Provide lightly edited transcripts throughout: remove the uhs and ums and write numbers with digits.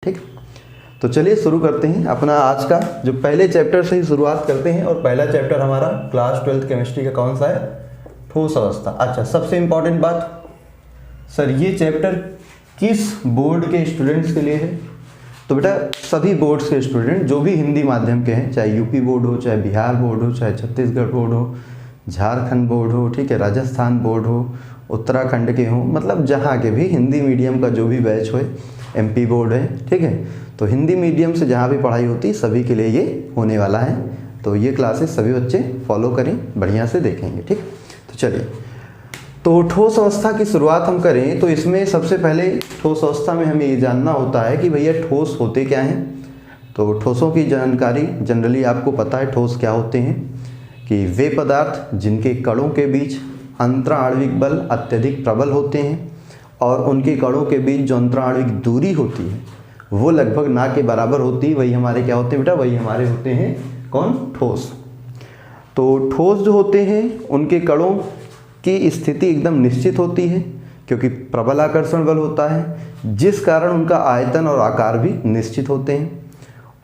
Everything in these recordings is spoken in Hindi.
ठीक। तो चलिए शुरू करते हैं अपना आज का जो पहले चैप्टर से ही शुरुआत करते हैं। और पहला चैप्टर हमारा क्लास 12th केमिस्ट्री का कौन सा है? ठोस अवस्था। अच्छा, सबसे इम्पॉर्टेंट बात सर, ये चैप्टर किस बोर्ड के स्टूडेंट्स के लिए है? तो बेटा सभी बोर्ड्स के स्टूडेंट जो भी हिंदी माध्यम के हैं, चाहे यूपी बोर्ड हो, चाहे बिहार बोर्ड हो, चाहे छत्तीसगढ़ बोर्ड हो, झारखंड बोर्ड हो, ठीक है, राजस्थान बोर्ड हो, उत्तराखंड के हों, मतलब जहाँ के भी हिंदी मीडियम का जो भी बैच हो, एमपी बोर्ड है, ठीक है, तो हिंदी मीडियम से जहाँ भी पढ़ाई होती सभी के लिए ये होने वाला है। तो ये क्लासेस सभी बच्चे फॉलो करें, बढ़िया से देखेंगे। ठीक, तो चलिए, तो ठोस अवस्था की शुरुआत हम करें तो इसमें सबसे पहले ठोस अवस्था में हमें ये जानना होता है कि भैया ठोस होते क्या हैं। तो ठोसों की जानकारी जनरली आपको पता है, ठोस क्या होते हैं कि वे पदार्थ जिनके कणों के बीच अंतराणविक बल अत्यधिक प्रबल होते हैं और उनके कणों के बीच जो अंतराणविक दूरी होती है वो लगभग ना के बराबर होती है, वही हमारे क्या होते हैं बेटा? वही हमारे होते हैं कौन? ठोस। तो ठोस जो होते हैं उनके कणों की स्थिति एकदम निश्चित होती है क्योंकि प्रबल आकर्षण बल होता है, जिस कारण उनका आयतन और आकार भी निश्चित होते हैं।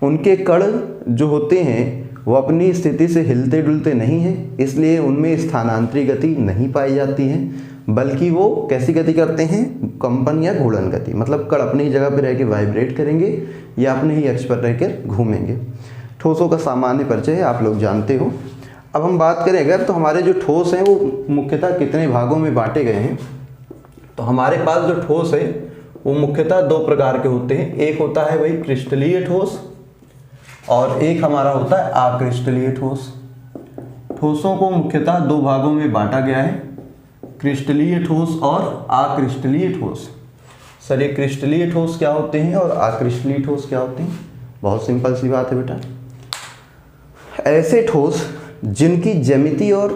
उनके कण जो होते हैं वो अपनी स्थिति से हिलते डुलते नहीं हैं, इसलिए उनमें स्थानांतरी गति नहीं पाई जाती है, बल्कि वो कैसी गति करते हैं? कंपन या घूर्णन गति। मतलब कण अपनी जगह पर रह के वाइब्रेट करेंगे या अपने ही अक्ष पर रहकर घूमेंगे। ठोसों का सामान्य परिचय है, आप लोग जानते हो। अब हम बात करें अगर, तो हमारे जो ठोस हैं वो मुख्यतः कितने भागों में बांटे गए हैं? तो हमारे पास जो ठोस है वो मुख्यतः दो प्रकार के होते हैं। एक होता है भाई क्रिस्टलीय ठोस और एक हमारा होता है अक्रिस्टलीय ठोस। ठोसों को मुख्यतः दो भागों में बांटा गया है, क्रिस्टलीय ठोस और अक्रिस्टलीय ठोस। सर ये क्रिस्टलीय ठोस क्या होते हैं और अक्रिस्टलीय ठोस क्या होते हैं? बहुत सिंपल सी बात है बेटा, ऐसे ठोस जिनकी ज्यामिति और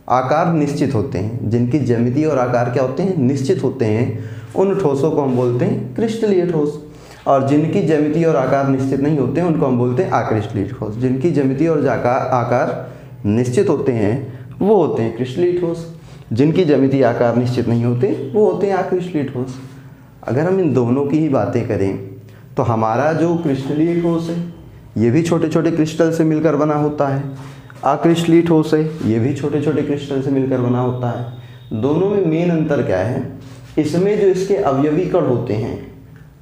आकार निश्चित होते हैं, जिनकी ज्यामिति और आकार क्या होते हैं? निश्चित होते हैं, उन ठोसों को हम बोलते हैं क्रिस्टलीय ठोस। और जिनकी ज्यामिति और आकार निश्चित नहीं होते हैं उनको हम बोलते हैं अक्रिस्टलीय ठोस। जिनकी ज्यामिति और आकार निश्चित होते हैं वो होते हैं क्रिस्टलीय ठोस, जिनकी ज्यामिति आकार निश्चित नहीं होते वो होते हैं अक्रिस्टलीय ठोस। अगर हम इन दोनों की ही बातें करें तो हमारा जो क्रिस्टलीय ठोस है ये भी छोटे छोटे क्रिस्टल से मिलकर बना होता है, अक्रिस्टलीय ठोस है ये भी छोटे छोटे क्रिस्टल से मिलकर बना होता है। दोनों में मेन अंतर क्या है? इसमें जो इसके अवयवी कण होते हैं,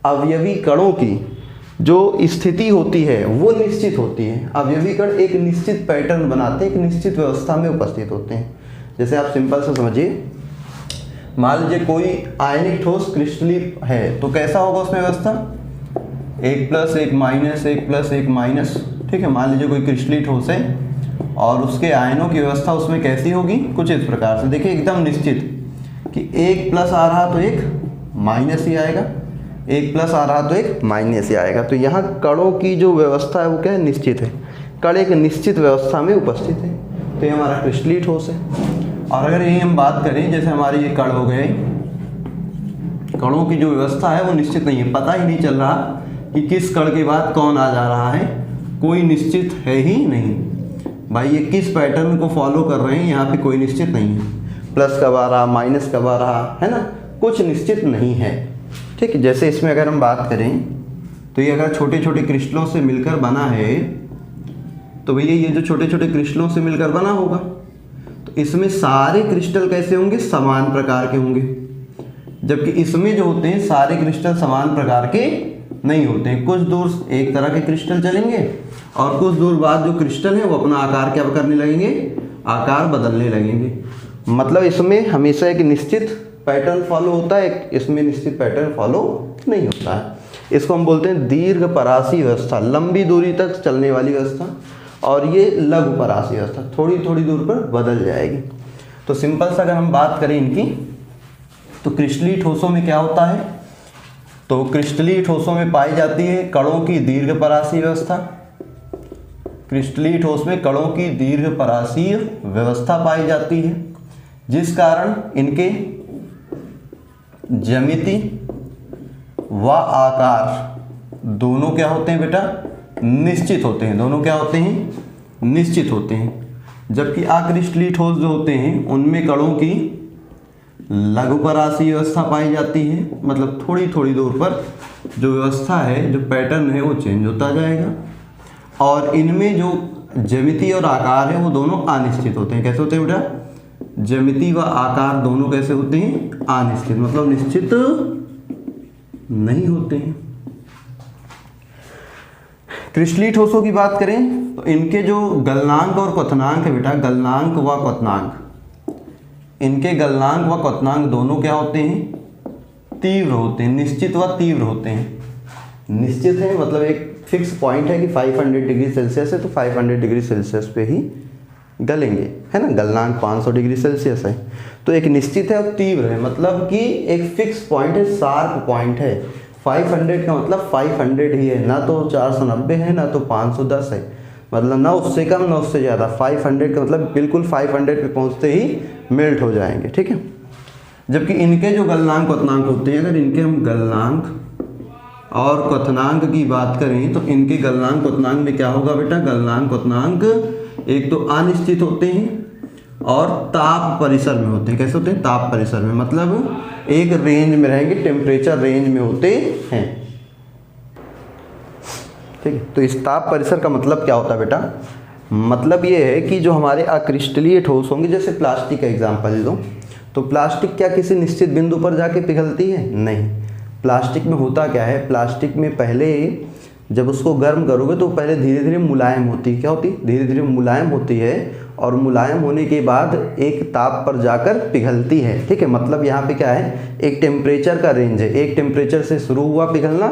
अवयवी कणों की जो स्थिति होती है वो निश्चित होती है। अवयवी कण एक निश्चित पैटर्न बनाते हैं, एक निश्चित व्यवस्था में उपस्थित होते हैं। जैसे आप सिंपल से समझिए, मान लीजिए कोई आयनिक ठोस क्रिस्टलीय है तो कैसा होगा उसमें व्यवस्था? 1+1 1+1 ठीक है। मान लीजिए कोई क्रिस्टलीय ठोस है और उसके आयनों की व्यवस्था उसमें कैसी होगी? कुछ इस प्रकार से, देखिए एकदम निश्चित कि 1+ आ रहा तो 1- ही आएगा, 1+ आ रहा तो 1- ही आएगा। तो यहाँ कणों की जो व्यवस्था है वो क्या है? निश्चित है। कण एक निश्चित व्यवस्था में उपस्थित है, तो ये हमारा क्रिस्टलीय ठोस है। और अगर यही हम बात करें, जैसे हमारे ये कण हो गए, कणों की जो व्यवस्था है वो निश्चित नहीं है, पता ही नहीं चल रहा कि किस कण के बाद कौन आ जा रहा है, कोई निश्चित है ही नहीं भाई। ये किस पैटर्न को फॉलो कर रहे हैं यहाँ पे कोई निश्चित नहीं है, प्लस कब आ रहा, माइनस कब आ रहा है ना, कुछ निश्चित नहीं है। ठीक है, जैसे इसमें अगर हम बात करें तो ये अगर छोटे छोटे क्रिस्टलों से मिलकर बना है तो भैया ये जो छोटे छोटे क्रिस्टलों से मिलकर बना होगा तो इसमें सारे क्रिस्टल कैसे होंगे? समान प्रकार के होंगे। जबकि इसमें जो होते हैं सारे क्रिस्टल समान प्रकार के नहीं होते हैं। कुछ दूर एक तरह के क्रिस्टल चलेंगे और कुछ दूर बाद जो क्रिस्टल है वो अपना आकार क्या करने लगेंगे? आकार बदलने लगेंगे। मतलब इसमें हमेशा एक निश्चित पैटर्न फॉलो होता है, इसमें निश्चित पैटर्न फॉलो नहीं होता है। इसको हम बोलते हैं दीर्घ परासी व्यवस्था, लंबी दूरी तक चलने वाली व्यवस्था। और ये लघु परासी व्यवस्था, थोड़ी थोड़ी दूर पर बदल जाएगी। तो सिंपल सा अगर हम बात करें इनकी, तो क्रिस्टलीय ठोसों में क्या होता है? तो क्रिस्टलीय ठोसों में पाई जाती है कणों की दीर्घ परासीय व्यवस्था। क्रिस्टलीय ठोस में कणों की दीर्घ परासीय व्यवस्था पाई जाती है, जिस कारण इनके ज्यामिति व आकार दोनों क्या होते हैं बेटा? निश्चित होते हैं। दोनों क्या होते हैं? निश्चित होते हैं। जबकि अक्रिस्टलीय ठोस जो होते हैं उनमें कणों की लघुपरासी व्यवस्था पाई जाती है, मतलब थोड़ी थोड़ी दूर पर जो व्यवस्था है, जो पैटर्न है वो चेंज होता जाएगा। और इनमें जो ज्यामिति और आकार है वो दोनों अनिश्चित होते हैं। कैसे होते हैं बेटा? ज्यामिति व आकार दोनों कैसे होते हैं? अनिश्चित, मतलब निश्चित नहीं होते हैं। क्रिस्टलीय ठोसों की बात करें तो इनके जो गलनांक और क्वथनांक है बेटा, गलनांक व क्वथनांक, इनके गलनांक व क्वथनांक दोनों क्या होते हैं? तीव्र होते हैं, निश्चित व तीव्र होते हैं। निश्चित है मतलब एक फिक्स पॉइंट है कि 500 डिग्री सेल्सियस है तो 500 डिग्री सेल्सियस पे ही गलेंगे, है ना। गलनांक 500 डिग्री सेल्सियस है तो एक निश्चित है और तीव्र है, मतलब कि एक फिक्स पॉइंट है, शार्प पॉइंट है। 500 का मतलब 500 ही है, ना तो 490 है ना तो 510 है, मतलब ना उससे कम ना उससे ज़्यादा। 500 का मतलब बिल्कुल 500 पे पहुँचते ही मेल्ट हो जाएंगे, ठीक है। जबकि इनके जो गलनांक क्वथनांक होते हैं, अगर इनके हम गलनांक और क्वथनांक की बात करें तो इनके गलनांक क्वथनांक में क्या होगा बेटा? गलनांक क्वथनांक एक तो अनिश्चित होते हैं और ताप परिसर में होते हैं। कैसे होते हैं? ताप परिसर में, मतलब एक रेंज में रहेंगे, टेम्परेचर रेंज में होते हैं, ठीक है। तो इस ताप परिसर का मतलब क्या होता है बेटा? मतलब ये है कि जो हमारे अक्रिस्टलीय ठोस होंगे, जैसे प्लास्टिक का एग्जांपल ले दो, तो प्लास्टिक क्या किसी निश्चित बिंदु पर जाके पिघलती है? नहीं। प्लास्टिक में होता क्या है? प्लास्टिक में पहले जब उसको गर्म करोगे तो पहले धीरे धीरे मुलायम होती है। क्या होती? धीरे धीरे मुलायम होती है और मुलायम होने के बाद एक ताप पर जाकर पिघलती है, ठीक है। मतलब यहाँ पे क्या है? एक टेम्परेचर का रेंज है, एक टेम्परेचर से शुरू हुआ पिघलना,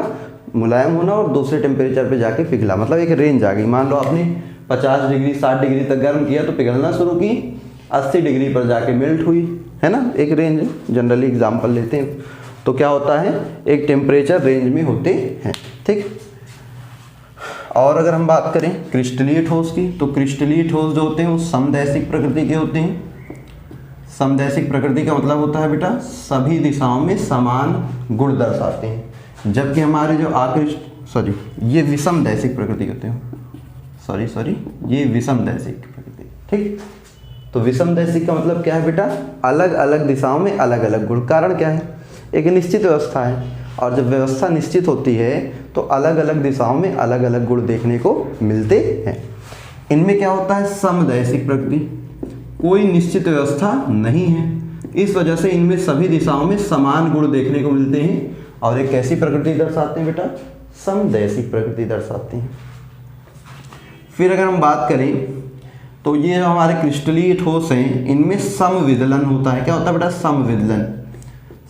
मुलायम होना, और दूसरे टेम्परेचर पे जाके पिघला, मतलब एक रेंज आ गई। मान लो आपने 50 डिग्री 60 डिग्री तक गर्म किया तो पिघलना शुरू की, 80 डिग्री पर जाके मेल्ट हुई, है ना। एक रेंज जनरली एग्जाम्पल लेते हैं तो क्या होता है? एक टेम्परेचर रेंज में होते हैं, ठीक। और अगर हम बात करें क्रिस्टलीय ठोस की, तो क्रिस्टलीय ठोस जो होते हैं वो समदैशिक प्रकृति के होते हैं। समदैशिक प्रकृति का मतलब होता है बेटा सभी दिशाओं में समान गुण दर्शाते हैं। जबकि हमारे जो ये विषमदैशिक प्रकृति होते हैं, ये विषमदैशिक प्रकृति, ठीक। तो विषमदैशिक का मतलब क्या है बेटा? अलग अलग दिशाओं में अलग अलग गुण। कारण क्या है? एक निश्चित व्यवस्था है और जब व्यवस्था निश्चित होती है तो अलग अलग दिशाओं में अलग अलग गुण देखने को मिलते हैं। इनमें क्या होता है? समदैशिक प्रकृति, कोई निश्चित व्यवस्था नहीं है, इस वजह से इनमें सभी दिशाओं में समान गुण देखने को मिलते हैं और एक कैसी प्रकृति दर्शाते हैं बेटा? समदैशिक प्रकृति दर्शाते हैं। फिर अगर हम बात करें तो ये जो हमारे क्रिस्टलीय ठोस हैं इनमें समविदलन होता है। क्या होता है बेटा? समविदलन।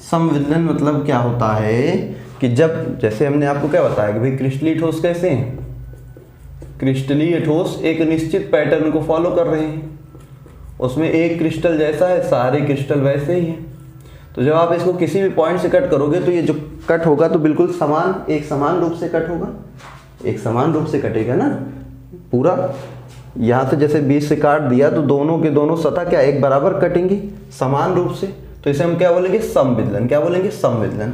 समविदलन मतलब क्या होता है कि जब, जैसे हमने आपको क्या बताया कि भाई क्रिस्टलीय ठोस कैसे हैं? क्रिस्टलीय ठोस एक निश्चित पैटर्न को फॉलो कर रहे हैं, उसमें एक क्रिस्टल जैसा है, सारे क्रिस्टल वैसे ही हैं। तो जब आप इसको किसी भी पॉइंट से कट करोगे तो ये जो कट होगा तो बिल्कुल समान, एक समान रूप से कट होगा, एक समान रूप से कटेगा ना पूरा। यहाँ से जैसे 20 से काट दिया तो दोनों के दोनों सतह क्या एक बराबर कटेंगी समान रूप से, तो इसे हम क्या बोलेंगे? समविदलन। क्या बोलेंगे? समविदलन।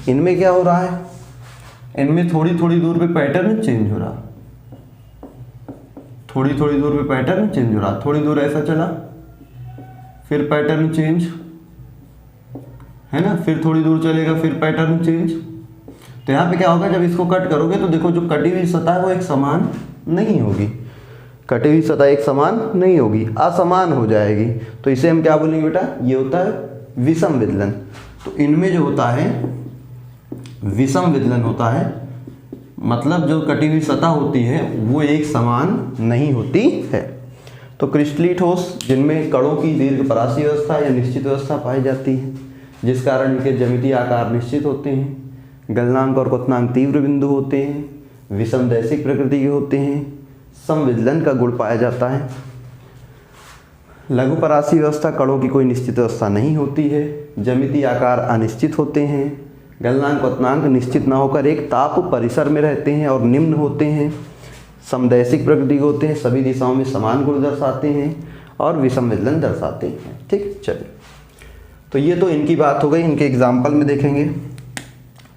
इनमें क्या हो रहा है? इनमें थोड़ी थोड़ी दूर पे पैटर्न चेंज हो रहा, थोड़ी थोड़ी दूर पे पैटर्न चेंज हो रहा, थोड़ी दूर ऐसा चला फिर पैटर्न चेंज, है ना, फिर थोड़ी दूर चलेगा फिर पैटर्न चेंज। तो यहाँ पे क्या होगा? जब इसको कट करोगे तो देखो जो कटी हुई सतह है वो एक समान नहीं होगी, कटी हुई सतह एक समान नहीं होगी, असमान हो जाएगी। तो इसे हम क्या बोलेंगे बेटा? ये होता है विषम विदलन। तो इनमें जो होता है विषम विदलन होता है, मतलब जो कटी हुई सतह होती है वो एक समान नहीं होती है। तो क्रिस्टलीय ठोस जिनमें कणों की दीर्घपरासी व्यवस्था या निश्चित व्यवस्था पाई जाती है, जिस कारण इनके ज्यामितीय आकार निश्चित होते हैं, गलनांक और क्वथनांक तीव्र बिंदु होते हैं, विषमदैशिक प्रकृति के होते हैं, समविदलन का गुण पाया जाता है। लघुपरासी व्यवस्था कणों की कोई निश्चित व्यवस्था नहीं होती है, ज्यामितीय आकार अनिश्चित होते हैं, गलनांक क्वथनांक निश्चित न होकर एक ताप परिसर में रहते हैं और निम्न होते हैं, समदैशिक प्रकृति के होते हैं, सभी दिशाओं में समान गुण दर्शाते हैं और विषमविदलन दर्शाते हैं। ठीक, चलिए, तो ये तो इनकी बात हो गई। इनके एग्जाम्पल में देखेंगे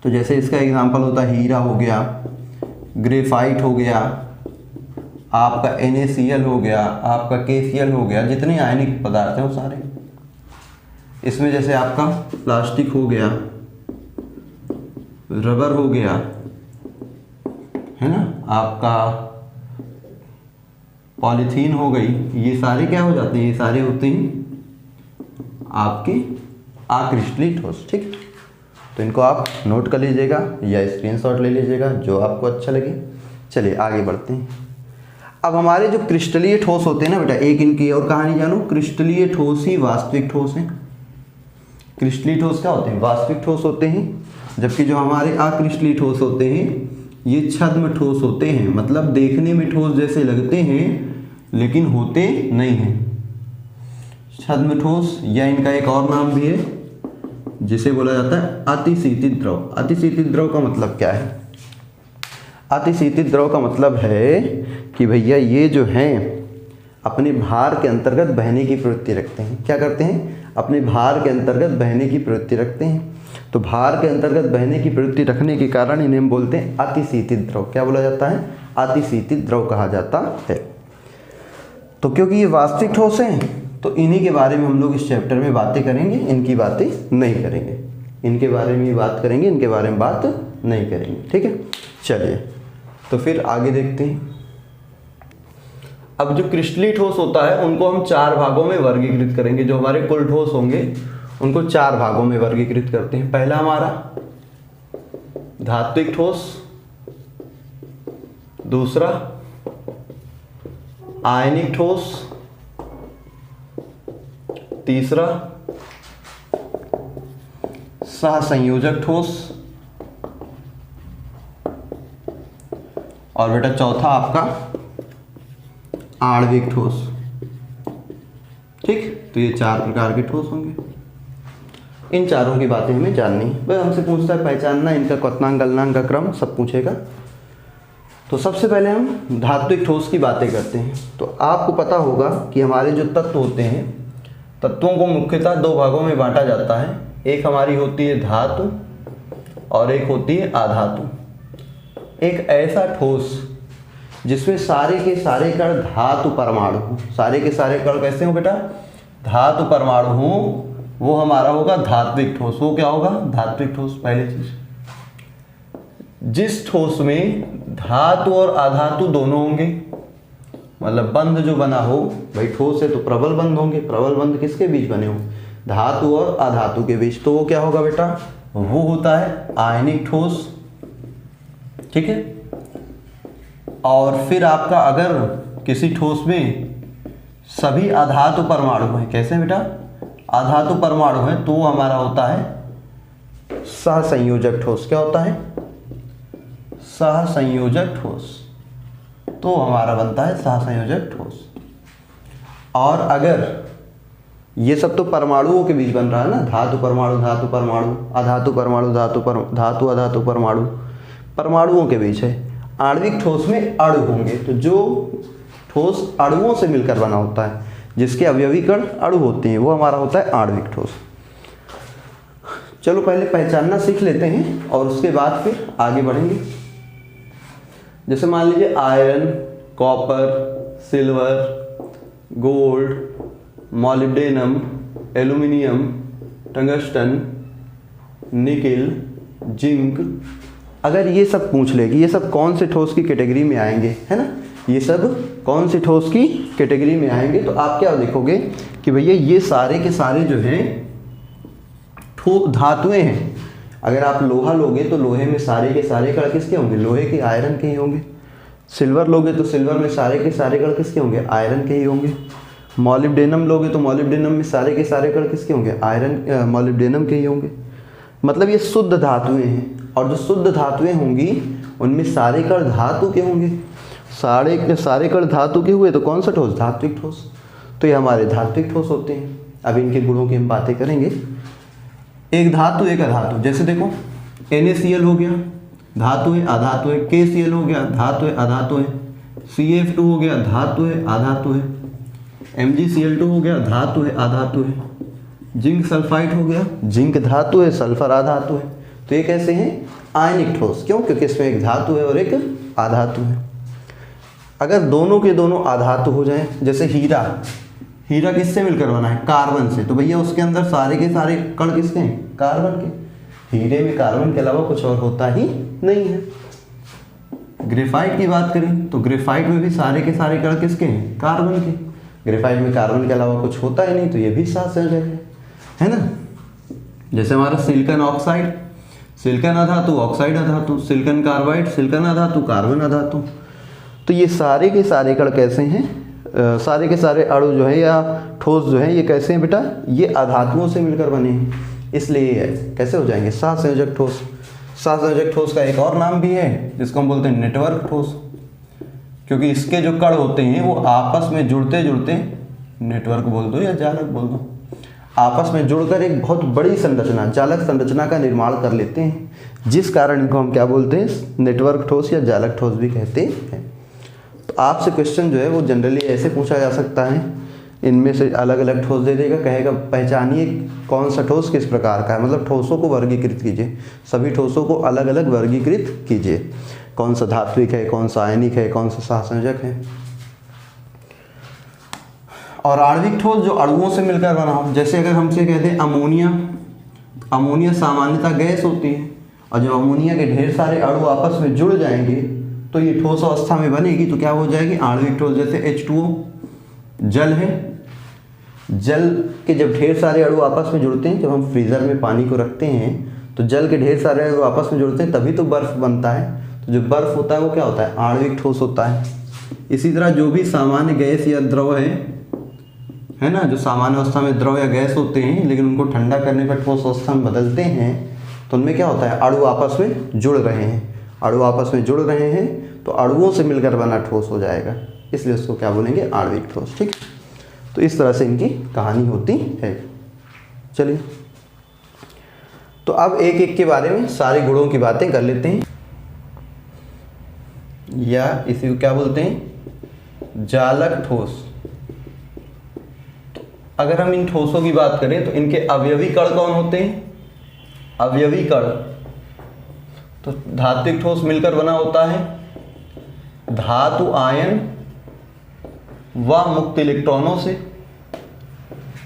तो जैसे इसका एग्जाम्पल होता है हीरा हो गया, ग्रेफाइट हो गया, आपका NaCl हो गया, आपका KCl हो गया, जितने आयनिक पदार्थ हैं वो सारे। इसमें जैसे आपका प्लास्टिक हो गया, रबर हो गया, है ना, आपका पॉलीथीन हो गई, ये सारे क्या हो जाते हैं, ये सारे होते हैं आपके अक्रिस्टलीय ठोस। ठीक, तो इनको आप नोट कर लीजिएगा या स्क्रीनशॉट ले लीजिएगा, जो आपको अच्छा लगे। चलिए आगे बढ़ते हैं। अब हमारे जो क्रिस्टलीय ठोस होते हैं ना बेटा, एक इनकी और कहानी जानो, क्रिस्टलीय ठोस ही वास्तविक ठोस हैं। क्रिस्टलीय ठोस क्या होते हैं, वास्तविक ठोस होते हैं, जबकि जो हमारे अक्रिस्टलीय ठोस होते हैं ये छद्म ठोस होते हैं, मतलब देखने में ठोस जैसे लगते हैं लेकिन होते नहीं हैं। छद्म ठोस, या इनका एक और नाम भी है जिसे बोला जाता है अतिशीतित द्रव। अतिशीतित द्रव का मतलब क्या है, अतिशीतित द्रव का मतलब है कि भैया ये जो हैं अपने भार के अंतर्गत बहने की प्रवृत्ति रखते हैं। क्या करते हैं, अपने भार के अंतर्गत बहने की प्रवृत्ति रखते हैं। तो भार के अंतर्गत बहने की प्रवृत्ति रखने के कारण इन्हें हम बोलते हैं अतिशीतित द्रव। क्या बोला जाता है, अतिशीतित द्रव कहा जाता है। तो क्योंकि ये वास्तविक ठोस हैं तो इन्हीं के बारे में हम लोग इस चैप्टर में बातें करेंगे, इनकी बातें नहीं करेंगे। इनके बारे में बात करेंगे, इनके बारे में बात नहीं करेंगे। ठीक है, चलिए तो फिर आगे देखते हैं। अब जो क्रिस्टलीय ठोस होता है उनको हम 4 भागों में वर्गीकृत करेंगे। जो हमारे कुल ठोस होंगे उनको 4 भागों में वर्गीकृत करते हैं। पहला हमारा धात्विक ठोस, दूसरा आयनिक ठोस, तीसरा सहसंयोजक ठोस, और बेटा चौथा आपका आणविक ठोस। ठीक, तो ये 4 प्रकार के ठोस होंगे। इन चारों की बातें हमें जाननी है। वह हमसे पूछता है पहचानना, इनका क्वथनांक गलनांक का क्रम सब पूछेगा। तो सबसे पहले हम धात्विक ठोस की बातें करते हैं। तो आपको पता होगा कि हमारे जो तत्व होते हैं, तत्वों को मुख्यतः 2 भागों में बांटा जाता है। एक हमारी होती है धातु और एक होती है अधातु। एक ऐसा ठोस जिसमें सारे के सारे कण धातु परमाणु हो, सारे के सारे कण कैसे हो बेटा, धातु परमाणु हो, वो हमारा होगा धात्विक ठोस। वो क्या होगा, धात्विक ठोस। पहली चीज, जिस ठोस में धातु और अधातु दोनों होंगे, मतलब बंध जो बना हो, भाई ठोस है तो प्रबल बंध होंगे। प्रबल बंध किसके बीच बने हो, धातु और अधातु के बीच। तो वो क्या होगा बेटा, वो होता है आयनिक ठोस। ठीक है, और फिर आपका अगर किसी ठोस में सभी अधातु परमाणु हैं, कैसे बेटा, अधातु परमाणु है, तो वो हमारा होता है सहसंयोजक ठोस। क्या होता है, सहसंयोजक ठोस। तो हमारा बनता है सहसंयोजक ठोस। और अगर ये सब तो परमाणुओं के बीच बन रहा है ना, धातु परमाणु, धातु परमाणु, अधातु परमाणु, धातु अधातु परमाणु, परमाणुओं के बीच है। आणविक ठोस में अणु होंगे। तो जो ठोस अणुओं से मिलकर बना होता है, जिसके अवयवी कण अणु होते हैं, वो हमारा होता है आणविक ठोस। चलो पहले पहचानना सीख लेते हैं और उसके बाद फिर आगे बढ़ेंगे। जैसे मान लीजिए iron, copper, silver, gold, molybdenum, aluminium, tungsten, nickel, zinc. अगर ये सब पूछ ले कि ये सब कौन से ठोस की कैटेगरी में आएंगे, है ना, ये सब कौन सी ठोस की कैटेगरी में आएंगे, तो आप क्या देखोगे कि भैया ये सारे के सारे जो हैं धातुएं हैं। अगर आप लोहा लोगे तो लोहे में सारे के सारे कण किसके होंगे, लोहे के, आयरन के ही होंगे। सिल्वर लोगे तो सिल्वर में सारे के सारे कण किसके होंगे, आयरन के ही होंगे। मॉलिब्डेनम लोगे तो मॉलिब्डेनम में सारे के सारे कण किसके होंगे, आयरन मॉलिब्डेनम के ही होंगे। मतलब ये शुद्ध धातुएं हैं, और जो शुद्ध धातुएं होंगी उनमें सारे कण धातु के होंगे। सारे के सारे कण धातु के हुए तो कौन सा ठोस, धात्विक ठोस। तो ये हमारे धात्विक ठोस होते हैं। अब इनके गुणों की हम बातें करेंगे। एक धातु एक अधातु, जैसे देखो NaCl हो गया, धातु है अधातु है। KCl हो गया, धातु है अधातु है। CF2 हो गया, धातु है अधातु है। MgCl2 हो गया, धातु है अधातु है। जिंक सल्फाइड हो गया, जिंक धातु है, सल्फर अधातु है। तो ये कैसे हैं, आयनिक ठोस। क्यों, क्योंकि इसमें एक धातु है और एक अधातु है। अगर दोनों के दोनों अधातु हो जाएं, जैसे हीरा, हीरा किससे मिलकर बना है? कार्बन से। तो भैया उसके अंदर सारे के सारे कण किसके हैं? कार्बन के। हीरे में कार्बन के अलावा कुछ और होता ही नहीं है। ग्रेफाइट की बात करें तो ग्रेफाइट में भी सारे के सारे कण किसके हैं? कार्बन के। ग्रेफाइट में कार्बन के अलावा कुछ होता ही नहीं, तो ये भी सहसंयोजक है ना। जैसे हमारा सिलिकॉन ऑक्साइड, सिलिकॉन अधातु, ऑक्साइड अधातु, सिलिकॉन कार्बाइड, सिलिकॉन अधातु, कार्बन अधातु। तो ये सारे के सारे कण कैसे हैं? सारे के सारे अणु जो है या ठोस जो है ये कैसे हैं बेटा? ये अधातुओं से मिलकर बने हैं, इसलिए ये कैसे हो जाएंगे? सहसंयोजक ठोस। सहसंयोजक ठोस का एक और नाम भी है जिसको हम बोलते हैं नेटवर्क ठोस, क्योंकि इसके जो कण होते हैं वो आपस में जुड़ते जुड़ते, नेटवर्क बोल दो या जालक बोल दो, आपस में जुड़कर एक बहुत बड़ी संरचना, जालक संरचना का निर्माण कर लेते हैं, जिस कारण इनको हम क्या बोलते हैं? नेटवर्क ठोस या जालक ठोस भी कहते हैं। तो आपसे क्वेश्चन जो है वो जनरली ऐसे पूछा जा सकता है, इनमें से अलग अलग ठोस दे देगा, कहेगा पहचानिए कौन सा ठोस किस प्रकार का है, मतलब ठोसों को वर्गीकृत कीजिए, सभी ठोसों को अलग अलग वर्गीकृत कीजिए, कौन सा धात्विक है, कौन सा आयनिक है, कौन सा सहसंयोजक है। और आणविक ठोस जो अणुओं से मिलकर बना हो, जैसे अगर हमसे कहते हैं अमोनिया, अमोनिया सामान्यतः गैस होती है, और जब अमोनिया के ढेर सारे अणु आपस में जुड़ जाएंगे तो ये ठोस अवस्था में बनेगी, तो क्या हो जाएगी? आणविक ठोस। जैसे H2O जल है, जल के जब ढेर सारे अणु आपस में जुड़ते हैं, जब हम फ्रीजर में पानी को रखते हैं तो जल के ढेर सारे अणु आपस में जुड़ते हैं, तभी तो बर्फ बनता है। तो जो बर्फ होता है वो क्या होता है? आणविक ठोस होता है। इसी तरह जो भी सामान्य गैस या द्रव है ना, जो सामान्य अवस्था में द्रव या गैस होते हैं लेकिन उनको ठंडा करने पर ठोस अवस्था में बदलते हैं, तो उनमें क्या होता है? अणु आपस में जुड़ रहे हैं, अणु आपस में जुड़ रहे हैं तो अणुओं से मिलकर बना ठोस हो जाएगा, इसलिए उसको क्या बोलेंगे? आणविक ठोस। ठीक, तो इस तरह से इनकी कहानी होती है। चलिए, तो अब एक एक के बारे में सारे गुणों की बातें कर लेते हैं, या इसी को क्या बोलते हैं? जालक ठोस। तो अगर हम इन ठोसों की बात करें तो इनके अवयवी कण कौन होते हैं? अवयवी कण। तो धात्विक ठोस मिलकर बना होता है धातु आयन व मुक्त इलेक्ट्रॉनों से,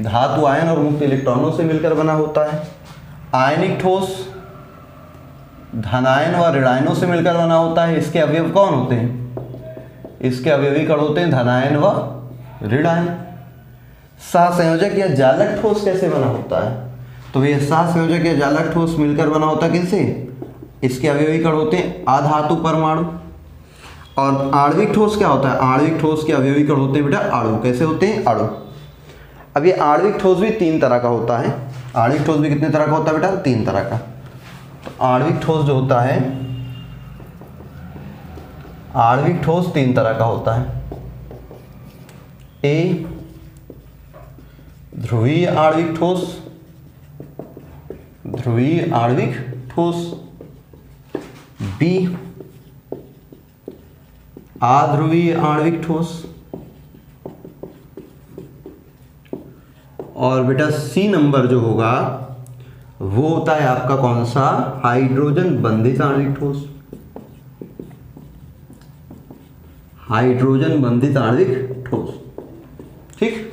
धातु आयन और मुक्त इलेक्ट्रॉनों से मिलकर बना होता है। आयनिक ठोस धनायन व ऋणायनों से मिलकर बना होता है। इसके अवयव कौन होते हैं? इसके अवयवी कण होते हैं धनायन व ऋणायन। सहसंयोजक या जालक ठोस कैसे बना होता है? तो ये सहसंयोजक या जालक ठोस मिलकर बना होता है किससे? इसके अवयवी कण होते हैं अधातु परमाणु। और आणविक ठोस क्या होता है? आणविक ठोस के अवयवी कण होते हैं बेटा अणु। कैसे होते हैं? अणु। अब ये आणविक ठोस भी 3 तरह का होता है। आणविक ठोस भी कितने तरह का होता है बेटा? 3 तरह का। तो आणविक ठोस जो होता है, आणविक ठोस 3 तरह का होता है। ए ध्रुवीय आणविक ठोस, ध्रुवीय आणविक ठोस। बी अध्रुवीय आणविक ठोस। और बेटा सी नंबर जो होगा वो होता है आपका कौन सा? हाइड्रोजन बंधित आणविक ठोस। हाइड्रोजन बंधित आणविक ठोस। ठीक,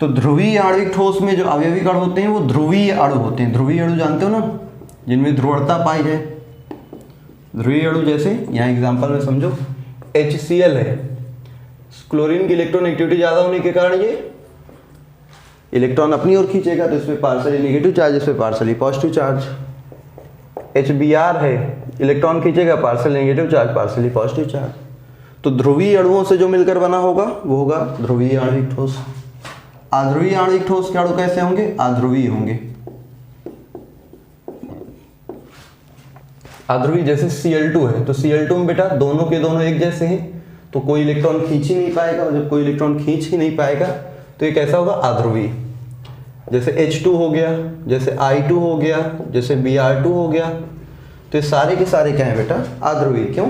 तो ध्रुवीय आणविक ठोस में जो अवयवी कण होते हैं वो ध्रुवीय अणु होते हैं। ध्रुवीय अणु जानते हो ना, जिनमें ध्रुवणता पाई जाए। ध्रुवीय अणु जैसे यहाँ एग्जांपल में समझो HCl है, क्लोरीन की इलेक्ट्रॉन एक्टिविटी ज़्यादा होने के कारण ये इलेक्ट्रॉन अपनी ओर खींचेगा, तो इसमें पार्सली नेगेटिव चार्ज, इसमें पार्सली पॉजिटिव चार्ज। HBr है, इलेक्ट्रॉन खींचेगा, partially negative charge, partially positive charge. तो ध्रुवीय अणुओं से जो मिलकर बना होगा वो होगा ध्रुवीय आणविक ठोस। अध्रुवीय आणविक ठोस के अणु कैसे होंगे? अध्रुवीय होंगे। अध्रुवीय जैसे Cl2 है, तो Cl2 में बेटा दोनों के दोनों एक जैसे हैं, तो कोई इलेक्ट्रॉन खींच ही नहीं पाएगा, और जब कोई इलेक्ट्रॉन खींच ही नहीं पाएगा तो ये कैसा होगा? अध्रुवीय। जैसे H2 हो गया, जैसे I2 हो गया, जैसे Br2 हो गया, तो ये सारे के सारे क्या है बेटा? अध्रुवीय। क्यों?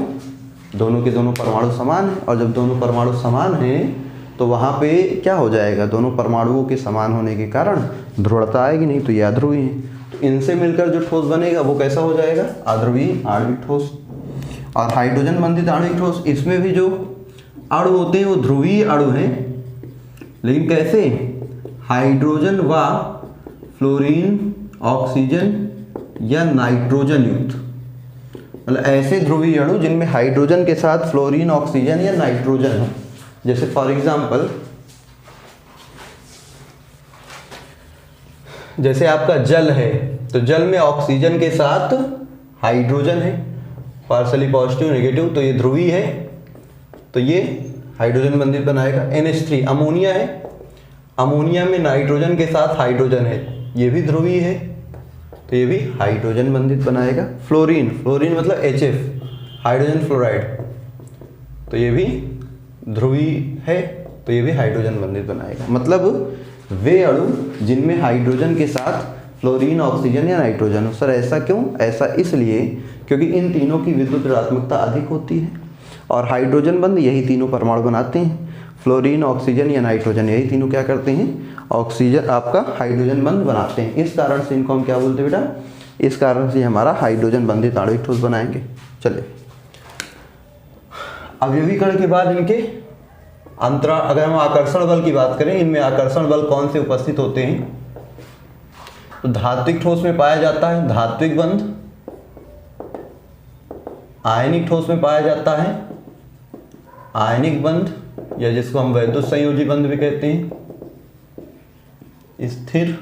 दोनों के दोनों परमाणु समान हैं, और जब दोनों परमाणु समान हैं तो वहाँ पे क्या हो जाएगा? दोनों परमाणुओं के समान होने के कारण ध्रुवणता आएगी नहीं, तो ये अध्रुवीय है। तो इनसे मिलकर जो ठोस बनेगा वो कैसा हो जाएगा? अध्रुवीय आणविक ठोस। और हाइड्रोजन बंधित आणविक ठोस, इसमें भी जो अणु होते हैं वो ध्रुवीय अणु हैं, लेकिन कैसे? हाइड्रोजन व फ्लोरीन, ऑक्सीजन या नाइट्रोजन युक्त, मतलब ऐसे ध्रुवीय अणु जिनमें हाइड्रोजन के साथ फ्लोरीन, ऑक्सीजन या नाइट्रोजन हो। जैसे फॉर एग्जांपल, जैसे आपका जल है, तो जल में ऑक्सीजन के साथ हाइड्रोजन है, पार्शली पॉजिटिव नेगेटिव, तो ये ध्रुवीय है, तो ये हाइड्रोजन बंधित बनाएगा। NH3 अमोनिया है, अमोनिया में नाइट्रोजन के साथ हाइड्रोजन है, ये भी ध्रुवीय है, तो ये भी हाइड्रोजन बंधित बनाएगा। फ्लोरीन, फ्लोरीन मतलब HF, हाइड्रोजन फ्लोराइड, तो ये भी ध्रुवीय है, तो ये भी हाइड्रोजन बंधित बनाएगा। मतलब वे अणु जिनमें हाइड्रोजन के साथ फ्लोरीन, ऑक्सीजन या नाइट्रोजन हो। सर ऐसा क्यों? ऐसा इसलिए क्योंकि इन तीनों की विद्युत ऋणात्मकता अधिक होती है और हाइड्रोजन बंध यही तीनों परमाणु बनाते हैं। फ्लोरीन, ऑक्सीजन या नाइट्रोजन, यही तीनों क्या करते हैं? ऑक्सीजन आपका हाइड्रोजन बंध बनाते हैं। इस कारण से इनको हम क्या बोलते हैं बेटा? इस कारण से हमारा हाइड्रोजन बंधित आणविक ठोस बनाएंगे। चलिए, अवयवीकरण के बाद इनके अंतरा, अगर हम आकर्षण बल की बात करें, इनमें आकर्षण बल कौन से उपस्थित होते हैं? तो धात्विक ठोस में पाया जाता है धात्विक बंध, आयनिक ठोस में पाया जाता है आयनिक बंध, या जिसको हम वैद्युत संयोजी बंध भी कहते हैं, स्थिर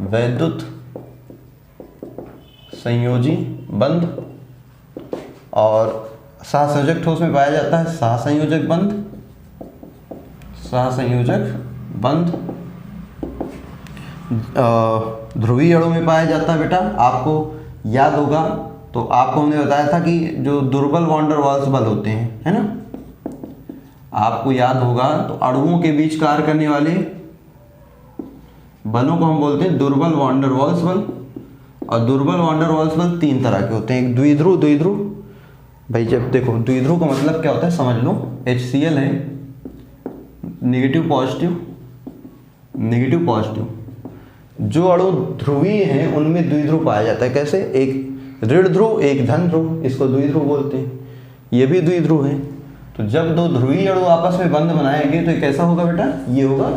वैद्युत संयोजी बंध, और सहसंयोजक ठोस में पाया जाता है सहसंयोजक बंध, सहसंयोजक बंध। ध्रुवीय अणु में पाया जाता है बेटा, आपको याद होगा तो आपको हमने बताया था कि जो दुर्बल वॉन डेर वाल्स बल होते हैं, है ना, आपको याद होगा, तो अणुओं के बीच कार्य करने वाले बलों को हम बोलते हैं दुर्बल वॉन डेर वाल्स बल। और दुर्बल वॉन डेर वाल्स बल तीन तरह के होते हैं, एक द्विध्रुव, द्विध्रुव भाई जब देखो द्विध्रुव का मतलब क्या होता है समझ लो, HCl है, नेगेटिव पॉजिटिव, नेगेटिव पॉजिटिव। जो अणु ध्रुवीय हैं उनमें द्विध्रुव पाया जाता है। कैसे? एक ऋण ध्रुव, एक धन ध्रुव, इसको द्विध्रुव बोलते हैं, ये भी द्विध्रुव है। तो जब दो ध्रुवीय अणु आपस में बंध बनाएंगे तो ये कैसा होगा बेटा? ये होगा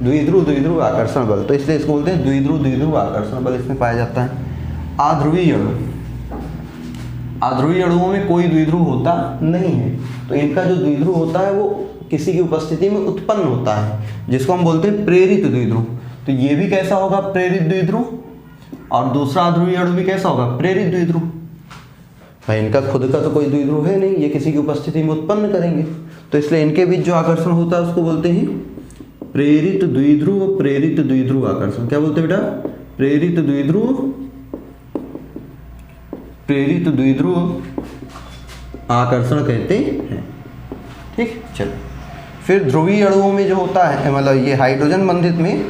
द्विध्रुव, द्विध्रुव आकर्षण बल। तो इसलिए इसको बोलते हैं द्विध्रुव, द्विध्रुव आकर्षण बल इसमें पाया जाता है। अध्रुवीय अणु, अध्रुवीय अणुओं में कोई द्विध्रुव होता नहीं है, तो इनका जो द्विध्रुव होता है वो किसी की उपस्थिति में उत्पन्न होता है, जिसको हम बोलते हैं प्रेरित द्विध्रुव। तो ये भी कैसा होगा? प्रेरित द्विध्रुव। और दूसरा अध्रुवीय अणु भी कैसा होगा? प्रेरित द्विध्रुव। भाई इनका खुद का तो कोई द्विध्रुव है नहीं, ये किसी की उपस्थिति में उत्पन्न करेंगे, तो इसलिए इनके बीच जो आकर्षण होता है उसको बोलते हैं प्रेरित द्विध्रुव, प्रेरित द्विध्रुव आकर्षण। क्या बोलते हैं बेटा? प्रेरित द्विध्रुव, प्रेरित द्विध्रुव आकर्षण कहते हैं। ठीक, चलो फिर ध्रुवीय अणुओं में जो होता है, मतलब ये हाइड्रोजन बंधित में,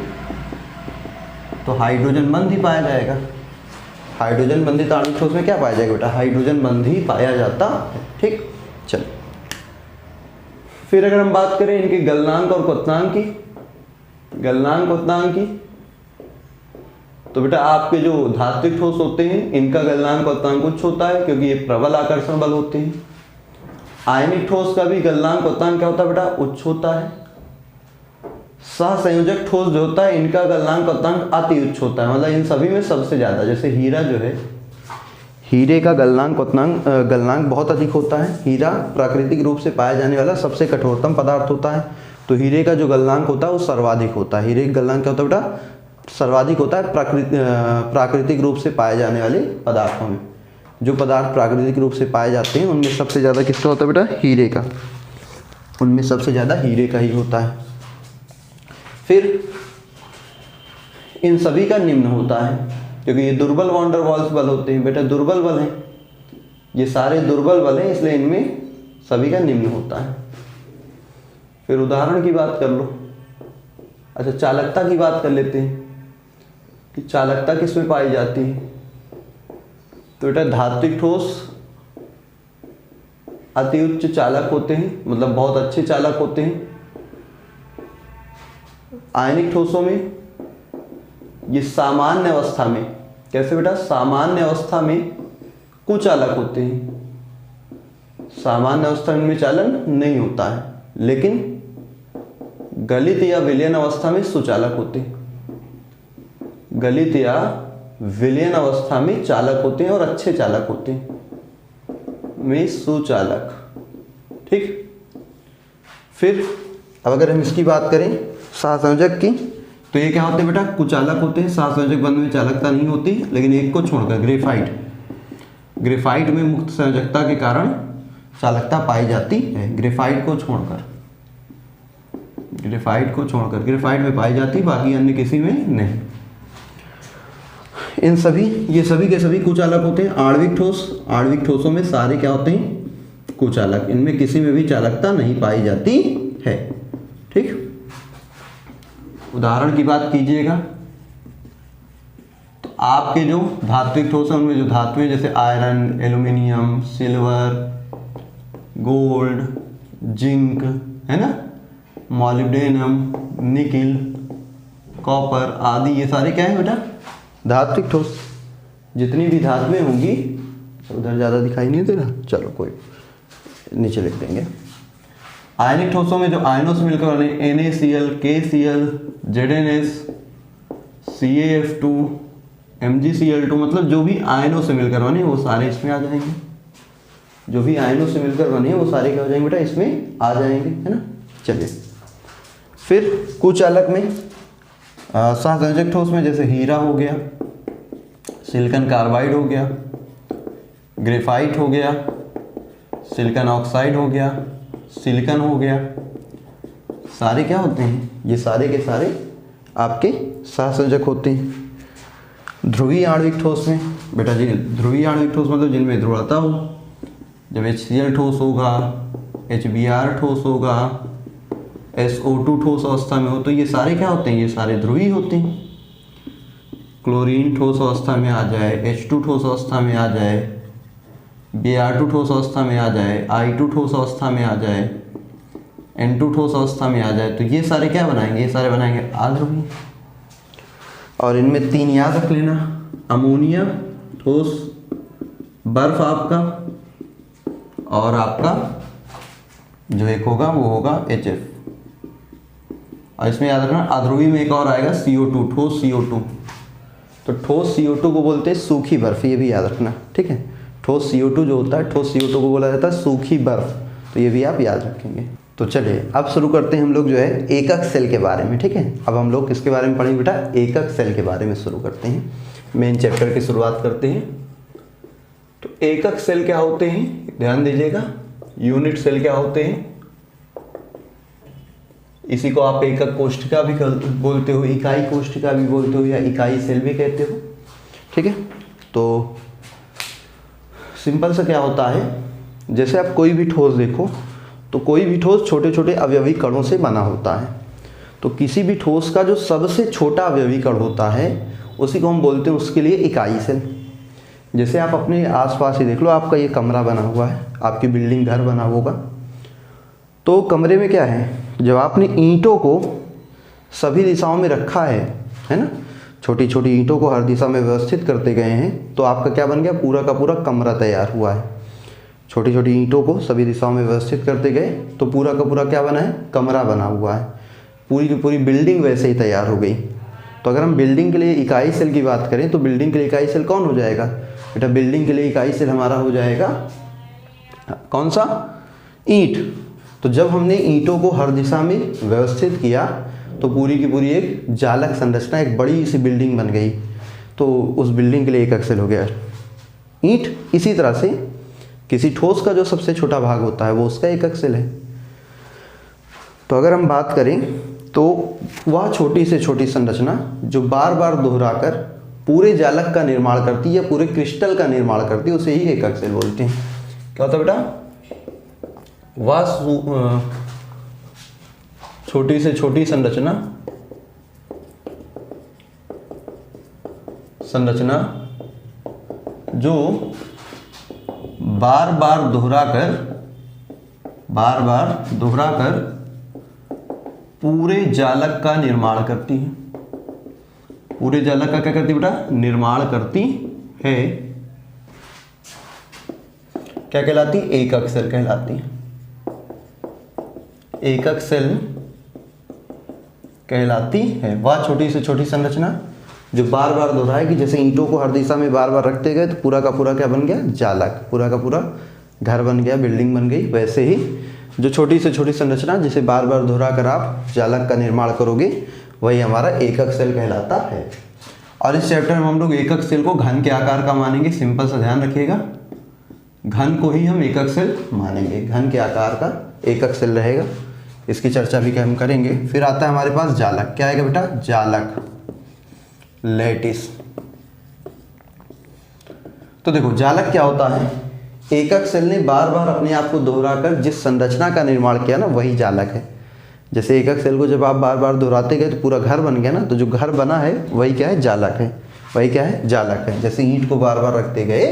तो हाइड्रोजन बंध ही पाया जाएगा। हाइड्रोजन बंधित आणविक ठोस में क्या पाया जाएगा बेटा? हाइड्रोजन बंध ही पाया जाता है। ठीक, चलो फिर अगर हम बात करें इनके गलनांक और क्वथनांक की, गलनांक क्वथनांक की, तो बेटा आपके जो धात्विक ठोस होते हैं इनका गलनांक क्वथनांक उच्च होता है क्योंकि ये प्रबल आकर्षण बल होते हैं। आयनिक ठोस का भी गलनांक क्वथनांक क्या होता है बेटा? उच्च होता है। सहसंयोजक ठोस जो होता है इनका गलनांक क्वथनांक अति उच्च होता है, मतलब इन सभी में सबसे ज्यादा। जैसे हीरा जो है, हीरे का गलनांक बहुत अधिक होता है। हीरा प्राकृतिक रूप से पाया जाने वाला सबसे कठोरतम पदार्थ होता है, तो हीरे का जो गलनांक होता है वो सर्वाधिक होता है। हीरे का गलनांक क्या होता है बेटा? सर्वाधिक होता है प्राकृतिक रूप से पाए जाने वाले पदार्थों में। जो पदार्थ प्राकृतिक रूप से पाए जाते हैं उनमें सबसे ज़्यादा किसका होता है बेटा? हीरे का। उनमें सबसे ज़्यादा हीरे का ही होता है। फिर इन सभी का निम्न होता है क्योंकि ये दुर्बल वॉन डेर वाल्स बल होते हैं बेटा, दुर्बल बल हैं, ये सारे दुर्बल बल हैं, इसलिए इनमें सभी का निम्न होता है। फिर उदाहरण की बात कर लो। अच्छा, चालकता की बात कर लेते हैं कि चालकता किसमें पाई जाती है। तो बेटा धात्विक ठोस अति उच्च चालक होते हैं, मतलब बहुत अच्छे चालक होते हैं। आयनिक ठोसों में ये सामान्य अवस्था में, कैसे बेटा? सामान्य अवस्था में कुचालक होते हैं। सामान्य अवस्था में चालन नहीं होता है, लेकिन गलित या विलयन अवस्था में सुचालक होते हैं, गलित या विलयन अवस्था में चालक होते हैं और अच्छे चालक होते हैं, में सुचालक। ठीक, फिर अब अगर हम इसकी बात करें सहसंयोजक की, तो ये क्या होते हैं बेटा, कुचालक होते हैं। सहसंयोजक बंध में चालकता नहीं होती, लेकिन एक को छोड़कर ग्रेफाइट में मुक्त संयोजकता के कारण चालकता पाई जाती है। ग्रेफाइट को छोड़कर ग्रेफाइट में पाई जाती, बाकी अन्य किसी में नहीं। ये सभी के सभी कुचालक होते हैं। आणविक ठोसों में सारे क्या होते हैं, कुचालक। इनमें किसी में भी चालकता नहीं पाई जाती है। ठीक, उदाहरण की बात कीजिएगा तो आपके जो धात्विक ठोस हैं उनमें जो धातुएं जैसे iron, aluminium, silver, gold, zinc, है ना, मॉलिब्डेनम, निकिल, कॉपर आदि, ये सारे क्या है बेटा, धात्विक ठोस। जितनी भी धातुएं होंगी, उधर ज़्यादा दिखाई नहीं दे रहा, चलो कोई नीचे लिख देंगे। आयनिक ठोसों में जो आयनों से मिलकर बने NaCl, KCl, ZnS, CaF2, MgCl2, मतलब जो भी आयनों से मिलकर बने वो सारे इसमें आ जाएंगे। जो भी आयनों से मिलकर बने वो सारे क्या हो जाएंगे बेटा, इसमें आ जाएंगे, है ना। चलिए, फिर कुचालक में सहसंयोजक ठोस में जैसे हीरा हो गया, सिलिकॉन कार्बाइड हो गया, ग्रेफाइट हो गया, सिलिकॉन ऑक्साइड हो गया, सिलिकॉन हो गया, सारे क्या होते हैं, ये सारे के सारे आपके सहसंयोजक होते हैं। ध्रुवीय आणविक ठोस में बेटा जी, ध्रुवीय आणविक ठोस मतलब जिनमें ध्रुवता हो। जब HCl ठोस होगा, HBr ठोस होगा, SO2 ठोस अवस्था में हो, तो ये सारे क्या होते हैं, ये सारे ध्रुवीय होते हैं। क्लोरीन ठोस अवस्था में आ जाए, H2 ठोस अवस्था में आ जाए, Br2 ठोस अवस्था में आ जाए, I2 ठोस अवस्था में आ जाए, N2 ठोस अवस्था में आ जाए, तो ये सारे क्या बनाएंगे, ये सारे बनाएंगे अध्रुवीय। और इनमें 3 याद रख लेना, अमोनिया ठोस बर्फ आपका, और आपका जो एक होगा वो होगा HF। और इसमें याद रखना अध्रुवीय में एक और आएगा CO2, ठोस CO2। तो ठोस CO2 को बोलते हैं सूखी बर्फ, ये भी याद रखना, ठीक है। ठोस CO2 जो होता है, ठोस CO2 को बोला जाता है सूखी बर्फ, तो ये भी आप याद रखेंगे। तो चलिए अब शुरू करते हैं हम लोग जो है एकक सेल के बारे में, ठीक है। अब हम लोग किसके बारे में पढ़ेंगे बेटा, एकक सेल के बारे में शुरू करते हैं। मेन चैप्टर की शुरुआत करते हैं। तो एकक सेल क्या होते हैं, ध्यान दीजिएगा। यूनिट सेल क्या होते हैं, इसी को आप एकक कोशिका भी बोलते हो, इकाई कोशिका भी बोलते हो, या इकाई सेल भी कहते हो, ठीक है। तो सिंपल सा क्या होता है, जैसे आप कोई भी ठोस देखो, तो कोई भी ठोस छोटे छोटे अवयवी कणों से बना होता है। तो किसी भी ठोस का जो सबसे छोटा अवयवी कण होता है उसी को हम बोलते हैं उसके लिए इकाई सेल। जैसे आप अपने आसपास ही देख लो, आपका ये कमरा बना हुआ है, आपकी बिल्डिंग घर बना होगा, तो कमरे में क्या है, जब आपने ईंटों को सभी दिशाओं में रखा है ना, छोटी छोटी ईंटों को हर दिशा में व्यवस्थित करते गए हैं, तो आपका क्या बन गया, पूरा का पूरा कमरा तैयार हुआ है। छोटी छोटी ईंटों को सभी दिशाओं में व्यवस्थित करते गए तो पूरा का पूरा क्या बना है, कमरा बना हुआ है। पूरी की पूरी बिल्डिंग वैसे ही तैयार हो गई। तो अगर हम बिल्डिंग के लिए इकाई सेल की बात करें तो बिल्डिंग के लिए इकाई सेल कौन हो जाएगा बेटा, बिल्डिंग के लिए इकाई सेल हमारा हो जाएगा कौन सा, ईंट। तो जब हमने ईंटों को हर दिशा में व्यवस्थित किया तो पूरी की पूरी एक जालक संरचना, एक बड़ी सी बिल्डिंग बन गई। तो उस बिल्डिंग के लिए एकक सेल हो गया ईंट। इसी तरह से किसी ठोस का जो सबसे छोटा भाग होता है वो उसका एकक सेल है। तो अगर हम बात करें तो वह छोटी से छोटी संरचना जो बार बार दोहराकर पूरे जालक का निर्माण करती है या पूरे क्रिस्टल का निर्माण करती है उसे ही एकक सेल बोलते हैं। क्या होता है बेटा, वह छोटी से छोटी संरचना जो बार बार दोहराकर पूरे जालक का निर्माण करती है। पूरे जालक का क्या करती है बेटा, निर्माण करती है। क्या कहलाती, एकक सेल कहलाती है। एकक सेल कहलाती है। वह छोटी से छोटी संरचना जो बार बार दोहराएगी, जैसे ईंटों को हर दिशा में बार बार रखते गए तो पूरा का पूरा क्या बन गया, जालक, पूरा का पूरा घर बन गया, बिल्डिंग बन गई। वैसे ही जो छोटी से छोटी संरचना जिसे बार बार दोहरा कर आप जालक का निर्माण करोगे वही हमारा एकक सेल कहलाता है। और इस चैप्टर में हम लोग एकक सेल को घन के आकार का मानेंगे। सिंपल सा ध्यान रखिएगा, घन को ही हम एकक सेल मानेंगे, घन के आकार का एकक सेल रहेगा। इसकी चर्चा भी हम करेंगे। फिर आता है हमारे पास जालक। क्या आएगा बेटा, जालक, लैटिस। तो देखो जालक क्या होता है, एकक सेल ने बार बार अपने आप को दोहराकर जिस संरचना का निर्माण किया ना वही जालक है। जैसे एकक सेल को जब आप बार बार दोहराते गए तो पूरा घर बन गया ना, तो जो घर बना है वही क्या है, जालक है, वही क्या है, जालक है। जैसे ईंट को बार बार रखते गए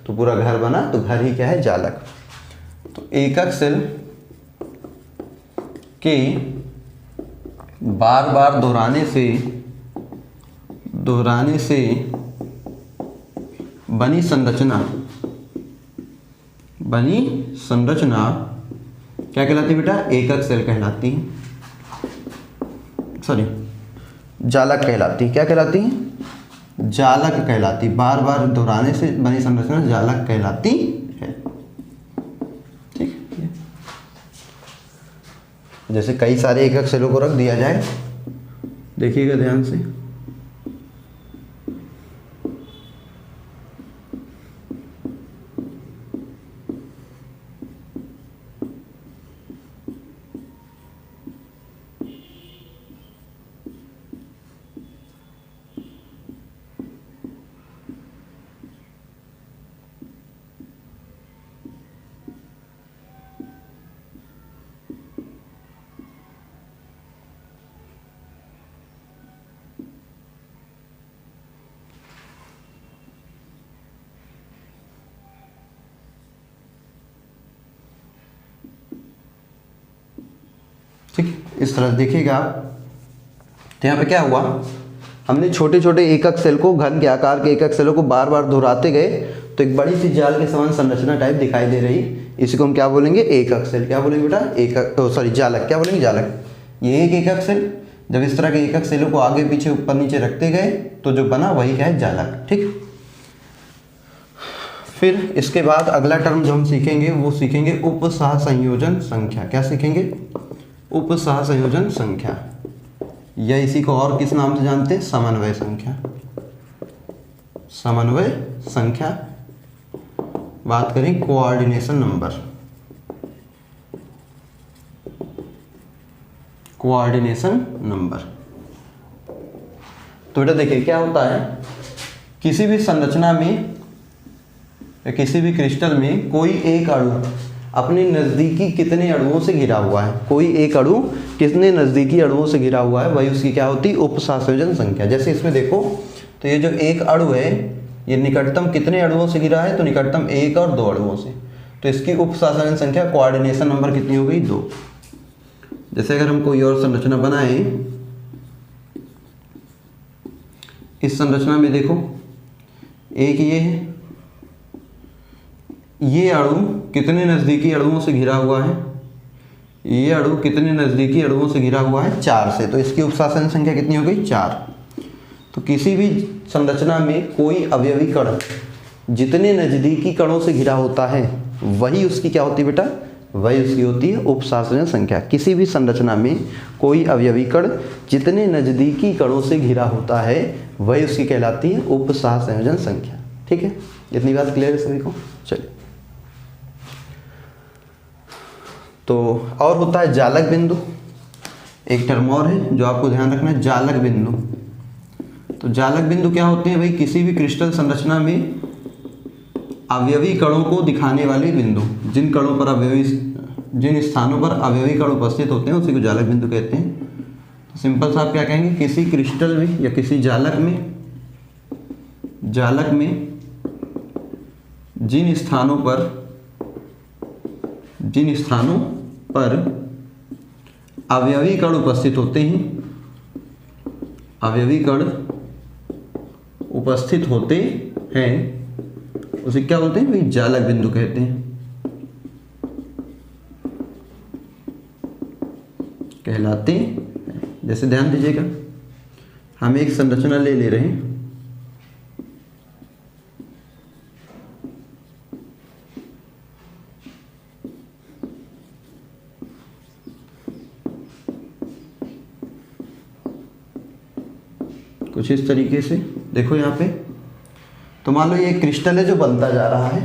तो पूरा घर बना, तो घर ही क्या है, जालक। तो एकक सेल के बार बार दोहराने से बनी संरचना क्या कहलाती है बेटा, एकक सेल कहलाती है, सॉरी जालक कहलाती है। क्या कहलाती है, जालक कहलाती। बार बार दोहराने से बनी संरचना जालक कहलाती है। ठीक है, जैसे कई सारे एकक सेलों को रख दिया जाए, देखिएगा ध्यान से, ठीक, इस तरह देखिएगा आप। तो यहाँ पे क्या हुआ, हमने छोटे छोटे एकक सेल को, घन के आकार के एकक सेलों को बार बार दोहराते गए तो एक बड़ी सी जाल के समान संरचना टाइप दिखाई दे रही। इसी को हम क्या बोलेंगे, एकक सेल। क्या बोलेंगे बेटा, एकक, सॉरी जालक। क्या बोलेंगे, जालक। ये एक एकक सेल, जब इस तरह के एकक सेलों को आगे पीछे ऊपर नीचे रखते गए तो जो बना वही क्या है, जालक। ठीक, फिर इसके बाद अगला टर्म जो हम सीखेंगे वो सीखेंगे उपसहसंयोजन संख्या। क्या सीखेंगे, उपसहसंयोजन संख्या, या इसी को और किस नाम से जानते हैं, समन्वय संख्या। समन्वय संख्या, बात करें कोऑर्डिनेशन नंबर, कोऑर्डिनेशन नंबर। तो बेटा देखिए क्या होता है, किसी भी संरचना में या किसी भी क्रिस्टल में कोई एक अणु अपने नज़दीकी कितने अणुओं से घिरा हुआ है, कोई एक अणु कितने नज़दीकी अणुओं से घिरा हुआ है, वही उसकी क्या होती है, उपसहसंयोजन संख्या। जैसे इसमें देखो तो ये जो एक अणु है ये निकटतम कितने अणुओं से घिरा है, तो निकटतम 1 और 2 अणुओं से। तो इसकी उपसहसंयोजन संख्या, कोऑर्डिनेशन नंबर कितनी हो गई, 2। जैसे अगर हम कोई और संरचना बनाए, इस संरचना में देखो एक ये है, ये अणु कितने नज़दीकी अणुओं से घिरा हुआ है, ये अणु कितने नज़दीकी अणुओं से घिरा हुआ है, 4 से। तो इसकी उपसहसंयोजन संख्या कितनी हो गई, 4। तो किसी भी संरचना में कोई अवयवी कण जितने नज़दीकी कणों से घिरा होता है वही उसकी क्या होती है बेटा, वही उसकी होती है उपसहसंयोजन संख्या। किसी भी संरचना में कोई अवयवी कण जितने नज़दीकी कणों से घिरा होता है वही उसकी कहलाती है उपसहसंयोजन संख्या। ठीक है, इतनी बात क्लियर है सभी को। चलिए, तो और होता है जालक बिंदु। एक टर्म और है जो आपको ध्यान रखना है, जालक बिंदु। तो जालक बिंदु क्या होते हैं भाई, किसी भी क्रिस्टल संरचना में अवयवी कणों को दिखाने वाले बिंदु, जिन कणों पर अवयवी, जिन स्थानों पर अवयवी कण उपस्थित होते हैं उसी को जालक बिंदु कहते हैं। तो सिंपल सा आप क्या कहेंगे, किसी क्रिस्टल में या किसी जालक में जिन स्थानों पर अवयवी कण उपस्थित होते हैं, अवयवी कण उपस्थित होते हैं उसे क्या बोलते हैं भाई, जालक बिंदु कहते हैं, कहलाते हैं। जैसे ध्यान दीजिएगा, हम एक संरचना ले रहे हैं, कुछ इस तरीके से। देखो यहाँ पे, तो मान लो ये एक क्रिस्टल है जो बनता जा रहा है,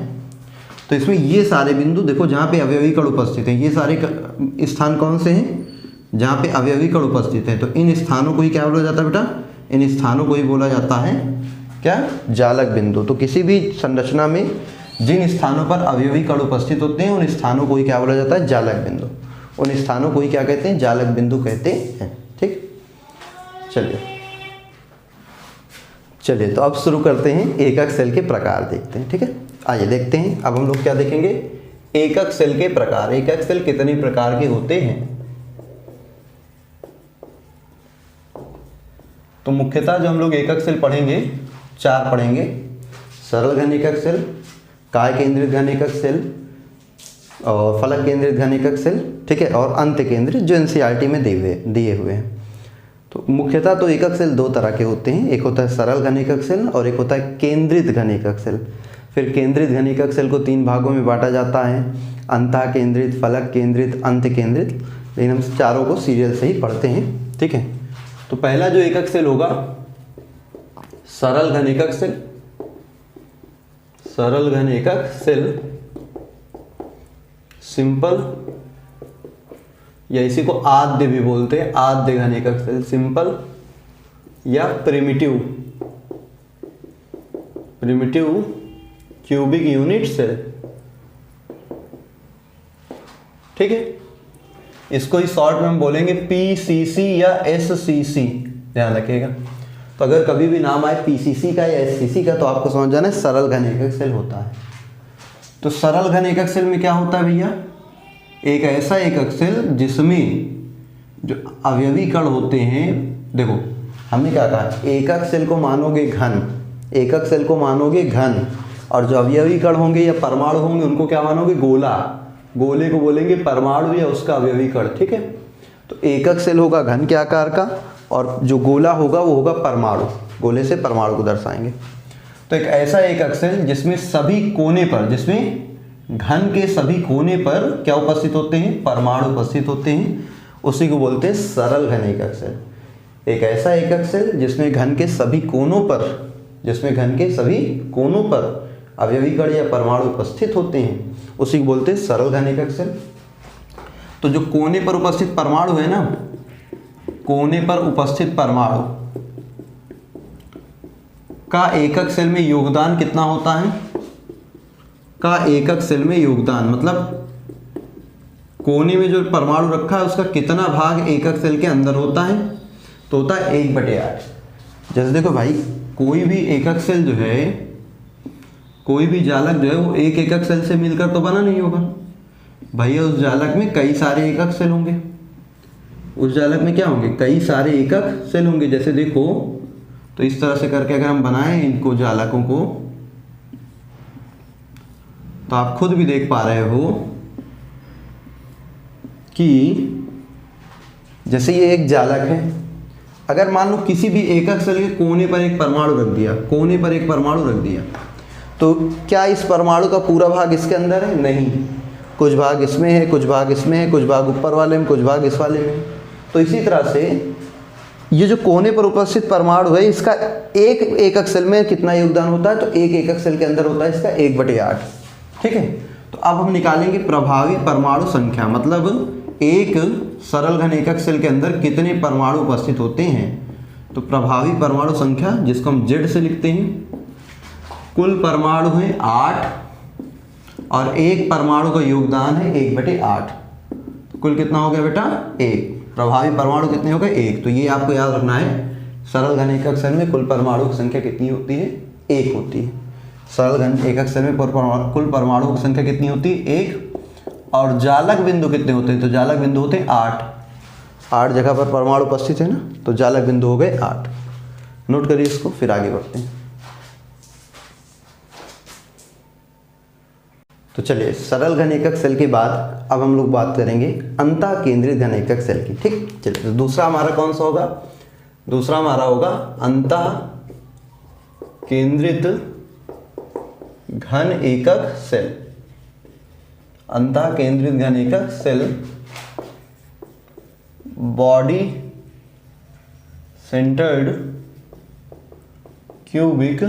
तो इसमें ये सारे बिंदु देखो जहाँ पे अवयवी कण उपस्थित है, ये सारे स्थान कौन से हैं जहाँ पे अवयवी कण उपस्थित है। तो इन स्थानों को ही क्या बोला जाता है बेटा, इन स्थानों को ही बोला जाता है क्या, जालक बिंदु। तो किसी भी संरचना में जिन स्थानों पर अवयवी कण उपस्थित होते हैं उन स्थानों को ही क्या बोला जाता है, जालक बिंदु। उन स्थानों को ही क्या कहते हैं, जालक बिंदु कहते हैं। ठीक, चलिए तो अब शुरू करते हैं, एकक सेल के प्रकार देखते हैं। ठीक है, आइए देखते हैं। अब हम लोग क्या देखेंगे, एकक सेल के प्रकार। एकक सेल कितने प्रकार के होते हैं। तो मुख्यतः जो हम लोग एकक सेल पढ़ेंगे, 4 पढ़ेंगे। सरल घन एकक सेल, काय केंद्रित घन एकक सेल, और फलक केंद्रित घन एकक सेल, ठीक है, और अंत केंद्रित जो एनसीईआरटी में दिए हुए हैं। तो मुख्यतः तो एकक सेल 2 तरह के होते हैं, एक होता है सरल घन एकक सेल और एक होता है केंद्रित घन एकक सेल। फिर केंद्रित घन एकक सेल को 3 भागों में बांटा जाता है, अंतः केंद्रित, फलक केंद्रित, अंत केंद्रित। लेकिन हम चारों को सीरियल से ही पढ़ते हैं। ठीक है, तो पहला जो एकक सेल होगा सरल घन एकक सेल। सरल घन एकक सेल, सिंपल, या इसी को आद्य भी बोलते हैं, आद्य घन एकक सेल, सिंपल या प्रिमिटिव क्यूबिक यूनिट सेल। ठीक है, इसको ही शॉर्ट में हम बोलेंगे पीसीसी या एससीसी, ध्यान रखिएगा। तो अगर कभी भी नाम आए पीसीसी का या एससीसी का तो आपको समझ जाना है सरल घन एकक सेल होता है। तो सरल घन एकक सेल में क्या होता है भैया, एक ऐसा एकक सेल जिसमें जो अवयवी कण होते हैं, देखो हमने क्या कहा, एकक सेल को मानोगे घन, एकक सेल को मानोगे घन, और जो अवयवी कण होंगे या परमाणु होंगे उनको क्या मानोगे, गोला। गोले को बोलेंगे परमाणु या उसका अवयवी कण। ठीक है, तो एकक सेल होगा घन के आकार का और जो गोला होगा वो होगा परमाणु, गोले से परमाणु को दर्शाएंगे। तो एक ऐसा एकक सेल जिसमें सभी कोने पर, जिसमें घन के सभी कोने पर क्या उपस्थित होते हैं, परमाणु उपस्थित होते हैं, उसी को बोलते हैं सरल घन एकक सेल। एक ऐसा एकक सेल जिसमें घन के सभी कोनों पर, जिसमें घन के सभी कोनों पर अवयवी कण या परमाणु उपस्थित होते हैं, उसी को बोलते हैं सरल घन एकक सेल। तो जो कोने पर उपस्थित परमाणु है ना, कोने पर उपस्थित परमाणु का एकक सेल में योगदान कितना होता है, का एकक सेल में योगदान मतलब कोने में जो परमाणु रखा है उसका कितना भाग एकक सेल के अंदर होता है, तो होता है 1/8। जैसे देखो भाई, कोई भी एकक सेल जो है, कोई भी जालक जो है वो एक एकक सेल से मिलकर तो बना नहीं होगा भैया। उस जालक में कई सारे एकक सेल होंगे, उस जालक में क्या होंगे, कई सारे एकक सेल होंगे। जैसे देखो, तो इस तरह से करके अगर हम बनाएं इनको जालकों को, तो आप खुद भी देख पा रहे हो कि जैसे ये एक जालक है, अगर मान लो किसी भी एकक सेल के कोने पर एक परमाणु रख दिया, कोने पर एक परमाणु रख दिया, तो क्या इस परमाणु का पूरा भाग इसके अंदर है, नहीं, कुछ भाग इसमें है, कुछ भाग इसमें है, कुछ भाग ऊपर वाले में, कुछ भाग इस वाले में। तो इसी तरह से ये जो कोने पर उपस्थित परमाणु है, इसका एक एकक सेल में कितना योगदान होता है, तो एक एकक सेल के अंदर होता है इसका 1/8। ठीक है, तो अब हम निकालेंगे प्रभावी परमाणु संख्या, मतलब एक सरल घन एकक सेल के अंदर कितने परमाणु उपस्थित होते हैं। तो प्रभावी परमाणु संख्या, जिसको हम Z से लिखते हैं, कुल परमाणु है 8 और एक परमाणु का योगदान है 1/8। कुल कितना हो गया बेटा, 1। प्रभावी परमाणु कितने हो गए, 1। तो ये आपको याद रखना है, सरल घन एकक सेल में कुल परमाणु की संख्या कितनी होती है, 1 होती है। सरल घन एकक सेल में कुल परमाणु की संख्या कितनी होती है, 1। और जालक बिंदु कितने होते हैं, तो जालक बिंदु होते हैं 8 जगह पर परमाणु उपस्थित है ना, तो जालक बिंदु हो गए 8। नोट करिए इसको, फिर आगे बढ़ते हैं। तो चलिए सरल घन एकक सेल के बाद अब हम लोग बात करेंगे अंतः केंद्रित घन एकक सेल की। ठीक, चलिए तो दूसरा हमारा कौन सा होगा? दूसरा हमारा होगा अंतः केंद्रित घन एकक सेल। अंतः केंद्रित घन एकक cell body centred cubic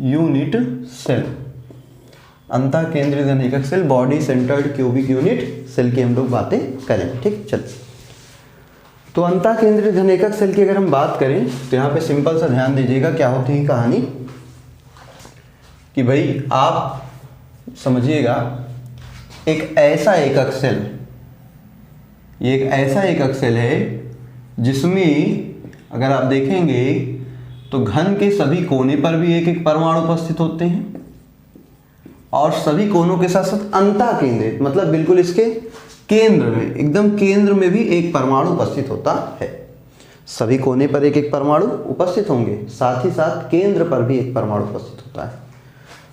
unit cell. अंतः केंद्रित घन एकक cell body centred cubic unit cell की हम लोग बातें करें। ठीक, चलिए तो अंतः केंद्रित घन एकक सेल की अगर हम बात करें तो यहाँ पे सिंपल सा ध्यान दीजिएगा क्या होती है कहानी कि भाई आप समझिएगा एक ऐसा एकक सेल, ये एक ऐसा एकक सेल है जिसमें अगर आप देखेंगे तो घन के सभी कोने पर भी एक एक परमाणु उपस्थित होते हैं और सभी कोनों के साथ साथ अंतः केंद्रित मतलब बिल्कुल इसके केंद्र में, एकदम केंद्र में भी एक परमाणु उपस्थित होता है। सभी कोने पर एक एक परमाणु उपस्थित होंगे, साथ ही साथ केंद्र पर भी एक परमाणु उपस्थित होता है।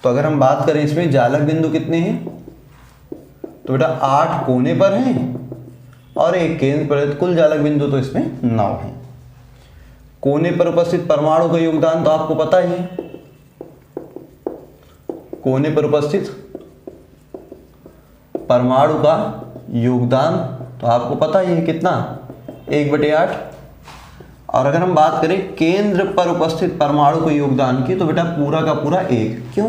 तो अगर हम बात करें इसमें जालक बिंदु कितने हैं तो बेटा 8 कोने पर हैं और एक केंद्र पर है, कुल जालक बिंदु तो इसमें 9 हैं। कोने पर उपस्थित परमाणु का योगदान तो आपको पता ही है, कोने पर उपस्थित परमाणु का योगदान तो आपको पता ही है कितना, 1/8। और अगर हम बात करें केंद्र पर उपस्थित परमाणु के योगदान की तो बेटा पूरा का पूरा 1। क्यों?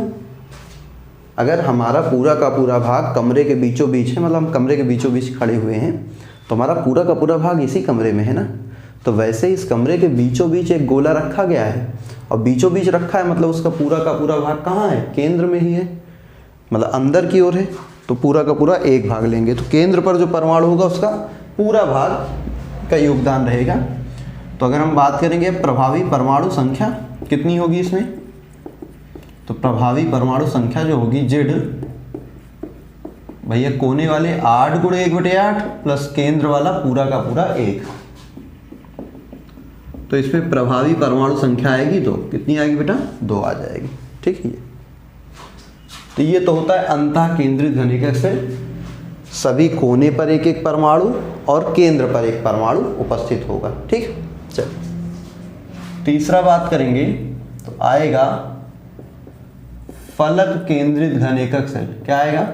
अगर हमारा पूरा का पूरा भाग कमरे के बीचों बीच है, मतलब हम कमरे के बीचों बीच खड़े हुए हैं तो हमारा पूरा का पूरा भाग इसी कमरे में है ना, तो वैसे इस कमरे के बीचों बीच एक गोला रखा गया है और बीचों बीच रखा है मतलब उसका पूरा का पूरा भाग कहाँ है? केंद्र में ही है, मतलब अंदर की ओर है, तो पूरा का पूरा 1 भाग लेंगे। तो केंद्र पर जो परमाणु होगा उसका पूरा भाग का योगदान रहेगा। तो अगर हम बात करेंगे प्रभावी परमाणु संख्या कितनी होगी इसमें, तो प्रभावी परमाणु संख्या जो होगी जेड भैया कोने वाले 8 × 1/8 प्लस केंद्र वाला पूरा का पूरा 1, तो इसमें प्रभावी परमाणु संख्या आएगी 2। कितनी आएगी बेटा? 2 आ जाएगी। ठीक है, तो ये तो होता है अंतः केंद्रित घन एकक सेल, सभी कोने पर एक एक परमाणु और केंद्र पर एक परमाणु उपस्थित होगा। ठीक, चलिए तीसरा बात करेंगे तो आएगा फलक केंद्रित घन एकक सेल। क्या आएगा?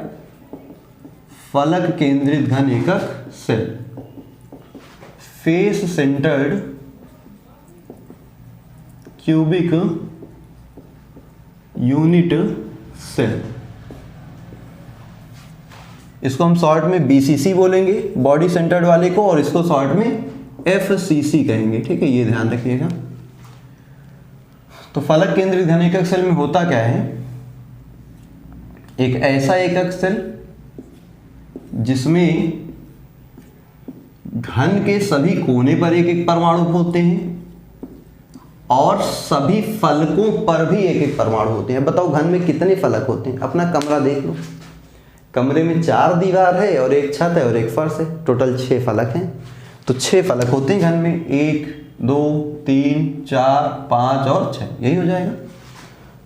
फलक केंद्रित घन एकक cell, face centred cubic unit cell. इसको हम शॉर्ट में बीसीसी बोलेंगे बॉडी सेंटर्ड वाले को, और इसको शॉर्ट में एफसीसी कहेंगे। ठीक है, ये ध्यान रखिएगा। तो फलक केंद्रित घन एकक सेल में होता क्या है, एक ऐसा एकक सेल जिसमें घन के सभी कोने पर एक एक परमाणु होते हैं और सभी फलकों पर भी एक एक परमाणु होते हैं। बताओ घन में कितने फलक होते हैं? अपना कमरा देख लो, कमरे में 4 दीवार है और एक छत है और एक फर्श है, टोटल 6 फलक हैं। तो 6 फलक होते हैं घन में, 1 2 3 4 5 और 6, यही हो जाएगा।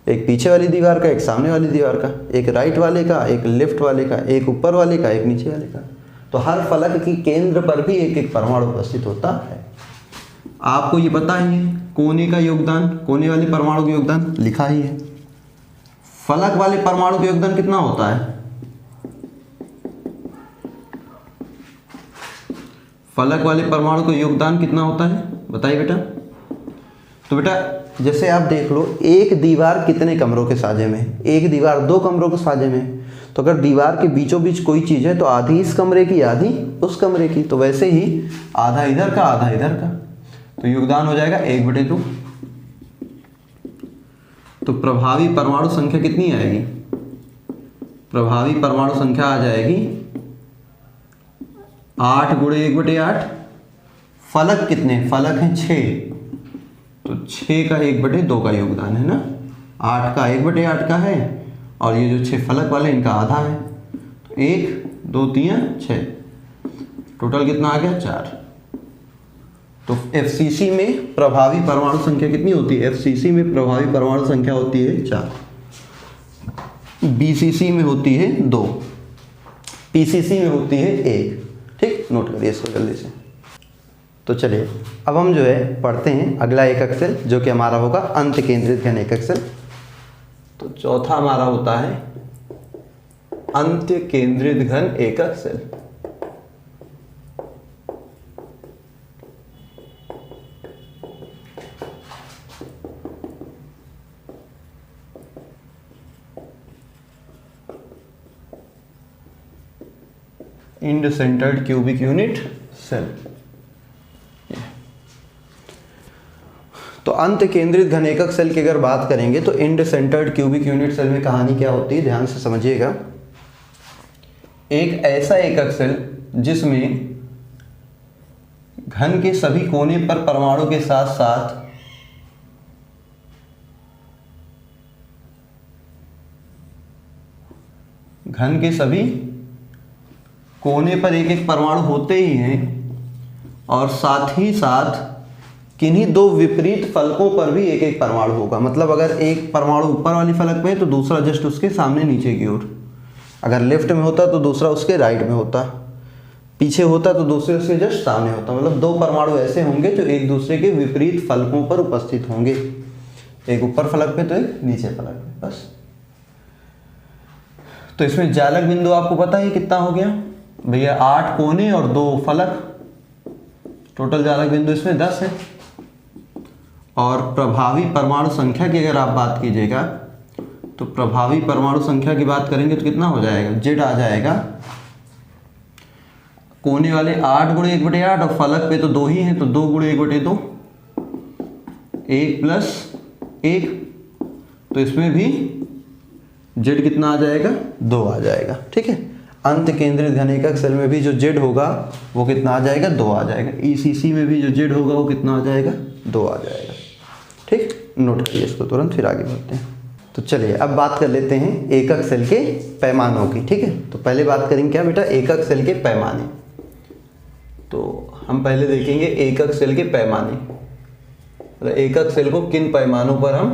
एक पीछे वाली दीवार का, एक सामने वाली दीवार का, एक राइट वाले का, एक लेफ्ट वाले का, एक ऊपर वाले का, एक नीचे वाले का। तो हर फलक की केंद्र पर भी एक एक परमाणु उपस्थित होता है। आपको ये पता ही है कोने का योगदान, कोने वाले परमाणु का योगदान लिखा ही है। फलक वाले परमाणु का योगदान कितना होता है? फलक वाले परमाणु का योगदान कितना होता है बताइए बेटा। तो बेटा जैसे आप देख लो, एक दीवार कितने कमरों के साझे में है? एक दीवार 2 कमरों के साझे में। तो अगर दीवार के बीचों बीच कोई चीज़ है तो आधी इस कमरे की आधी उस कमरे की, तो वैसे ही आधा इधर का आधा इधर का, तो योगदान हो जाएगा 1/2। तो प्रभावी परमाणु संख्या कितनी आएगी? प्रभावी परमाणु संख्या आ जाएगी 8 × 1/8। फलक कितने? फलक हैं 6, तो 6 का 1/2 का योगदान है ना, 8 का 1/8 का है, और ये जो 6 फलक वाले इनका आधा है। तो 1 2 3 6, टोटल कितना आ गया? 4। तो एफसीसी में प्रभावी परमाणु संख्या कितनी होती है? एफसीसी में प्रभावी परमाणु संख्या होती है 4। BCC में होती है 2, PCC में होती है 1। ठीक, नोट करिए इसको जल्दी से। तो चलिए अब हम जो है पढ़ते हैं अगला एकक सेल, जो कि हमारा होगा अंत केंद्रित घन एकक सेल। तो चौथा हमारा होता है अंत केंद्रित घन एकक cell. End centred cubic unit cell. तो अंत केंद्रित घन एकक सेल की अगर बात करेंगे तो end centred cubic unit cell में कहानी क्या होती है, ध्यान से समझिएगा। एक ऐसा एकक सेल जिसमें घन के सभी कोने पर परमाणु के साथ साथ घन के सभी कोने पर एक एक परमाणु होते ही हैं, और साथ ही साथ किन्हीं दो विपरीत फलकों पर भी एक एक परमाणु होगा। मतलब अगर एक परमाणु ऊपर वाली फलक पे है तो दूसरा जस्ट उसके सामने नीचे की ओर, अगर लेफ्ट में होता तो दूसरा उसके राइट में होता, पीछे होता तो दूसरे उसके जस्ट सामने होता। मतलब दो परमाणु ऐसे होंगे जो एक दूसरे के विपरीत फलकों पर उपस्थित होंगे, एक ऊपर फलक पे तो एक नीचे फलक पे, बस। तो इसमें जालक बिंदु आपको पता है कितना हो गया भैया, 8 कोने और 2 फलक, टोटल जालक बिंदु इसमें 10 है। और प्रभावी परमाणु संख्या की अगर आप बात कीजिएगा तो प्रभावी परमाणु संख्या की बात करेंगे तो कितना हो जाएगा, जेड आ जाएगा। कोने वाले 8 × 1/8 और फलक पे तो 2 ही हैं, तो 2 × 1/2, 1 + 1, तो इसमें भी जेड कितना आ जाएगा, 2 आ जाएगा। ठीक है, अंत केंद्रित घन एकक सेल में भी जो जेड होगा वो कितना आ जाएगा, 2 आ जाएगा। ECC में भी जो जेड होगा वो कितना आ जाएगा, 2 आ जाएगा। ठीक, नोट करिए इसको तुरंत, फिर आगे बढ़ते हैं। तो चलिए अब बात कर लेते हैं एकक सेल के पैमानों की। ठीक है, तो पहले बात करेंगे क्या बेटा, एकक सेल के पैमाने। तो हम पहले देखेंगे एकक सेल के पैमाने, मतलब एकक सेल को किन पैमानों पर हम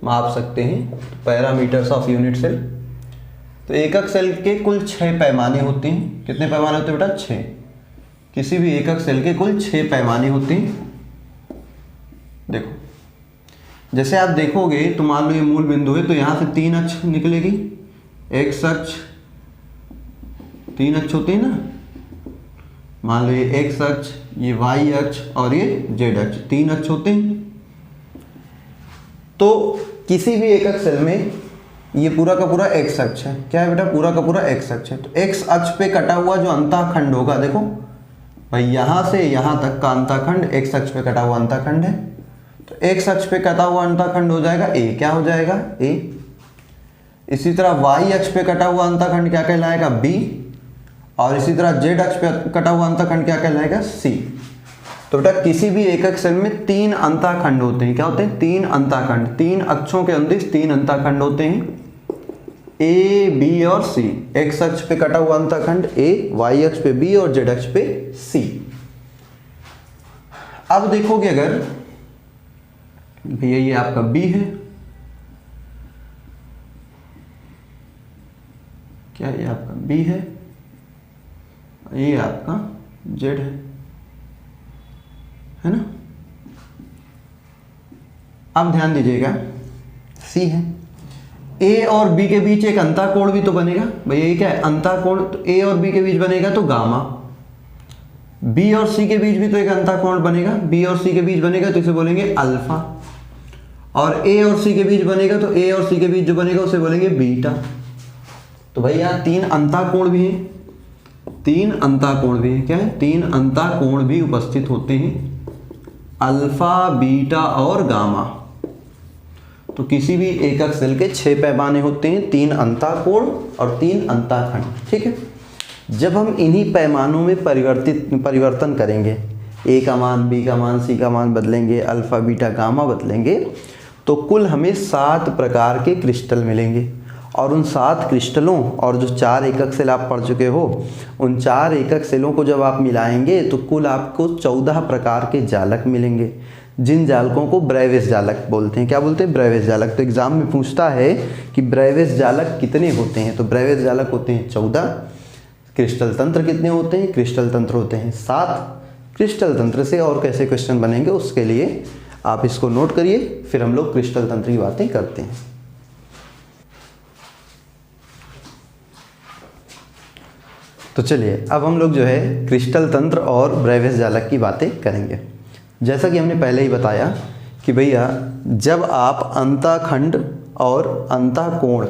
माप सकते हैं, पैरामीटर्स ऑफ यूनिट सेल। तो एकक सेल के कुल 6 पैमाने होते हैं। कितने पैमाने होते हैं बेटा, 6। किसी भी एकक सेल के कुल 6 पैमाने होते हैं। देखो, जैसे आप देखोगे तो मान लो ये मूल बिंदु है, तो यहाँ से 3 अक्ष निकलेगी, एक्स अक्ष, 3 अक्ष होते हैं ना, मान लो ये एक्स अक्ष, ये वाई अक्ष और ये जेड अक्ष, 3 अक्ष होते हैं। तो किसी भी एकक सेल में ये पूरा का पूरा एक्स अक्ष है। क्या है बेटा, पूरा का पूरा एक्स अक्ष है। तो एक्स अक्ष पे कटा हुआ जो अंतःखंड होगा, देखो भाई यहाँ से यहाँ तक का अंतःखंड एक्स अक्ष पे कटा हुआ अंतःखंड है। तो एक्स अक्ष पे कटा हुआ अंतःखंड हो जाएगा ए, क्या हो जाएगा, ए। इसी तरह वाई अक्ष पे कटा हुआ अंतःखंड क्या कहलाएगा, बी। और इसी तरह जेड अक्ष पे कटा हुआ अंतःखंड क्या कहलाएगा, सी। तो बेटा किसी भी एकक सेल में 3 अंतःखंड होते हैं। क्या होते हैं, 3 अंतःखंड। 3 अक्षों के अंदर 3 अंतःखंड होते हैं, ए, बी और सी। एक्स अक्ष पे कटा हुआ अंतःखंड ए, वाई अक्ष पे बी और जेड अक्ष पे सी। अब देखोगे अगर भैया ये आपका बी है, क्या ये आपका बी है, ये आपका जेड है ना। अब ध्यान दीजिएगा, सी है, ए और बी के बीच एक अंतःकोण भी तो बनेगा भैया, ये क्या है, अंतःकोण। तो ए और बी के बीच बनेगा तो गामा। बी और सी के बीच भी तो एक अंतःकोण बनेगा, बी और सी के बीच बनेगा तो इसे बोलेंगे अल्फा। और ए और सी के बीच बनेगा तो ए और सी के बीच जो बनेगा उसे बोलेंगे बीटा। तो भाई यहाँ 3 अंतःकोण भी हैं, 3 अंतःकोण भी हैं। क्या है, 3 अंतःकोण भी उपस्थित होते हैं, अल्फा, बीटा और गामा। तो किसी भी एकक सेल के 6 पैमाने होते हैं, 3 अंतःकोण और 3 अंतःखंड। ठीक है, जब हम इन्हीं पैमानों में परिवर्तन करेंगे, ए का मान, बी का मान, सी का मान बदलेंगे, अल्फा, बीटा, गामा बदलेंगे, तो कुल हमें 7 प्रकार के क्रिस्टल मिलेंगे। और उन 7 क्रिस्टलों और जो 4 एकक सेल आप पढ़ चुके हो, उन 4 एकक सेलों को जब आप मिलाएंगे तो कुल आपको 14 प्रकार के जालक मिलेंगे। जिन जालकों को ब्रेविस जालक बोलते हैं। क्या बोलते हैं? ब्रेविस जालक। तो एग्जाम में पूछता है कि ब्रेविस जालक कितने होते हैं, तो ब्रेविस जालक होते हैं 14। क्रिस्टल तंत्र कितने होते हैं? क्रिस्टल तंत्र होते हैं 7। क्रिस्टल तंत्र से और कैसे क्वेश्चन बनेंगे उसके लिए आप इसको नोट करिए, फिर हम लोग क्रिस्टल तंत्र की बातें करते हैं। तो चलिए अब हम लोग जो है क्रिस्टल तंत्र और ब्रेविस जालक की बातें करेंगे। जैसा कि हमने पहले ही बताया कि भैया जब आप अंतःखंड और अंतःकोण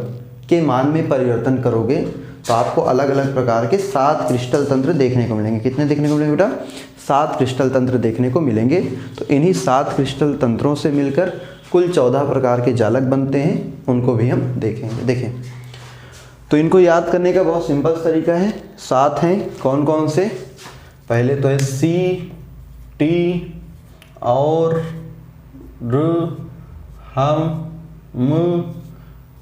के मान में परिवर्तन करोगे तो आपको अलग अलग प्रकार के 7 क्रिस्टल तंत्र देखने को मिलेंगे। कितने देखने को मिलेंगे बेटा? 7 क्रिस्टल तंत्र देखने को मिलेंगे। तो इन्हीं 7 क्रिस्टल तंत्रों से मिलकर कुल 14 प्रकार के जालक बनते हैं, उनको भी हम देखेंगे। देखें तो इनको याद करने का बहुत सिंपल तरीका है। 7 हैं, कौन कौन से? पहले तो है सी, टी और र, हम, म,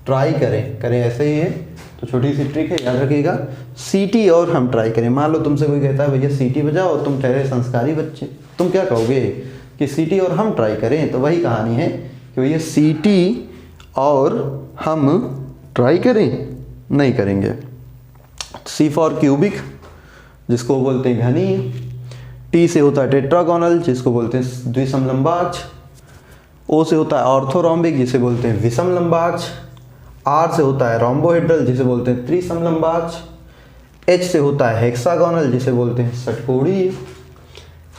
ट्राई करें ऐसे ही है। तो छोटी सी ट्रिक है, याद रखिएगा। सीटी और हम ट्राई करें। मान लो तुमसे कोई कहता है भैया सीटी बजाओ और तुम ठहरे संस्कारी बच्चे, तुम क्या कहोगे कि सीटी और हम ट्राई करें? तो वही कहानी है कि भैया सीटी और हम ट्राई करें, नहीं करेंगे। सी फॉर क्यूबिक जिसको बोलते हैं घनीय, टी से होता है टेट्रागोनल जिसको बोलते हैं द्विसम लंबाक्ष, ओ से होता है ऑर्थोरोम्बिक जिसे बोलते हैं विषम लंबाक्ष, आर से होता है रोम्बोहेड्रल जिसे बोलते हैं त्रिसम लंबाक्ष, एच से होता है हेक्सागोनल जिसे बोलते हैं षटकोणीय,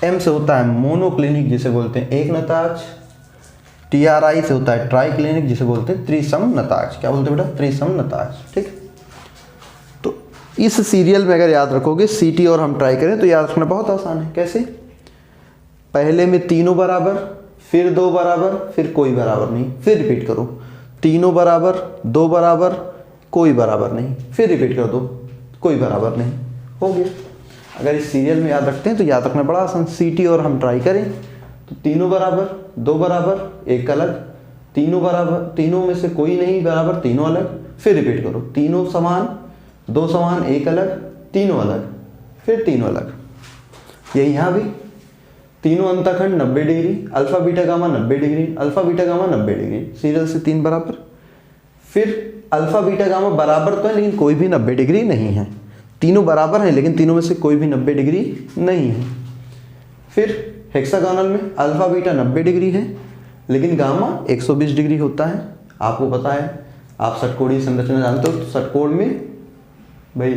एम से होता है मोनोक्लिनिक जिसे बोलते हैं एक नताक्ष, टीआरआई से होता है ट्राइक्लिनिक जिसे बोलते हैं त्रिसम नताक्ष। क्या बोलते हैं बेटा? त्रिसम नताक्ष। ठीक, तो इस सीरियल में अगर याद रखोगे सीटी और हम ट्राई करें तो याद रखना बहुत आसान है। कैसे? पहले में तीनों बराबर, फिर 2 बराबर, फिर कोई बराबर नहीं, फिर रिपीट करो। तीनों बराबर, 2 बराबर, कोई बराबर नहीं, फिर रिपीट कर दो, कोई बराबर नहीं, हो गया। अगर इस सीरियल में याद रखते हैं तो याद रखना बड़ा आसान। सीटी और हम ट्राई करें तो तीनों बराबर, 2 बराबर, एक अलग, तीनों बराबर, तीनों में से कोई नहीं बराबर, तीनों अलग, फिर रिपीट करो। तीनों समान, 2 समान, एक अलग, तीनों अलग, फिर तीनों अलग। यही यहाँ भी तीनों अंतःखंड 90 degree, alpha beta gamma 90 degree, alpha beta gamma 90 degree, serial से 3 बराबर। फिर अल्फा बीटा गामा बराबर तो है लेकिन कोई भी 90 डिग्री नहीं है। तीनों बराबर हैं लेकिन तीनों में से कोई भी 90 डिग्री नहीं है। फिर हेक्सागोनल में अल्फा बीटा 90 डिग्री है लेकिन गामा 120 डिग्री होता है। आपको पता है, आप षटकोणीय संरचना जानते हो। तो षटकोण में भाई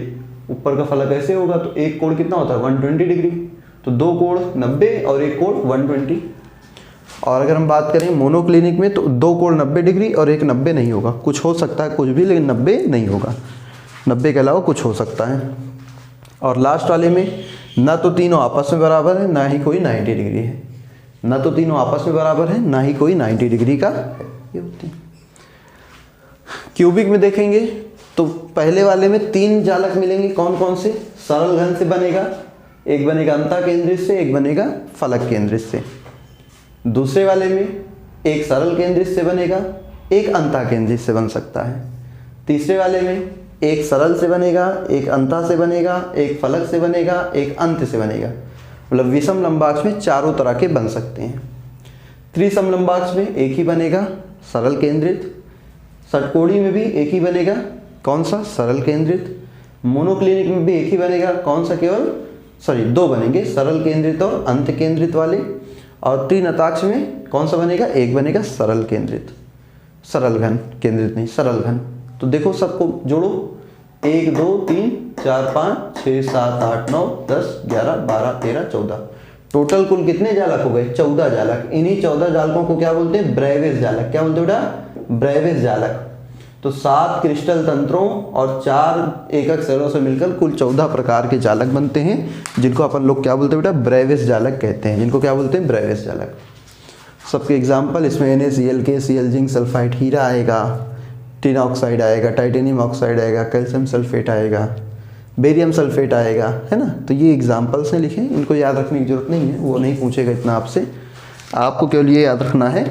ऊपर का फलक ऐसे होगा तो एक कोण कितना होता है? 120 डिग्री। तो 2 कोण 90 और एक कोण 120। और अगर हम बात करें मोनोक्लिनिक में तो 2 कोण 90 डिग्री और एक 90 नहीं होगा। कुछ हो सकता है कुछ भी, लेकिन 90 नहीं होगा। 90 के अलावा कुछ हो सकता है। और लास्ट वाले में ना तो तीनों आपस में बराबर है, ना ही कोई 90 डिग्री है। ना तो तीनों आपस में बराबर है, ना ही कोई 90 डिग्री का है। ये होती है। क्यूबिक में देखेंगे तो पहले वाले में 3 जालक मिलेंगे। कौन कौन से? सरल घन से बनेगा, एक बनेगा अंतः केंद्रित से, एक बनेगा फलक केंद्रित से। दूसरे वाले में एक सरल केंद्रित से बनेगा, एक अंतः केंद्रित से बन सकता है। तीसरे वाले में एक सरल से बनेगा, एक अंतः से बनेगा, एक फलक से बनेगा, एक अंत से बनेगा। मतलब विषम लंबाक्ष में चारों तरह के बन सकते हैं। त्रिसम लंबाक्ष में एक ही बनेगा, सरल केंद्रित। षटकोणी में भी एक ही बनेगा, कौन सा? सरल केंद्रित। मोनोक्लिनिक में भी एक ही बनेगा, कौन सा? केवल 2 बनेंगे, सरल केंद्रित और अंत केंद्रित वाले। और त्रिनताक्ष में कौन सा बनेगा? एक बनेगा सरल केंद्रित, सरल घन केंद्रित नहीं, सरल घन। तो देखो सबको जोड़ो, 1 2 3 4 5 6 7 8 9 10 11 12 13 14। टोटल कुल कितने जालक हो गए? 14 जालक। इन्हीं 14 जालकों को क्या बोलते हैं? ब्रेविस जालक। क्या बोलते हैं बेटा? ब्रेविस जालक। तो 7 क्रिस्टल तंत्रों और 4 एकक सेलों से मिलकर कुल 14 प्रकार के जालक बनते हैं, जिनको अपन लोग क्या बोलते हैं बेटा? ब्रेविस जालक कहते हैं। जिनको क्या बोलते हैं? ब्रेविस जालक। सबके एग्जाम्पल इसमें NaCl, KCl, जिंक सल्फाइड, हीरा आएगा, टिन ऑक्साइड आएगा, टाइटेनियम ऑक्साइड आएगा, कैल्शियम सल्फेट आएगा, बेरियम सल्फेट आएगा, है ना। तो ये एग्जाम्पल्स हैं लिखे, इनको याद रखने की जरूरत नहीं है, वो नहीं पूछेगा इतना आपसे। आपको केवल ये याद रखना है।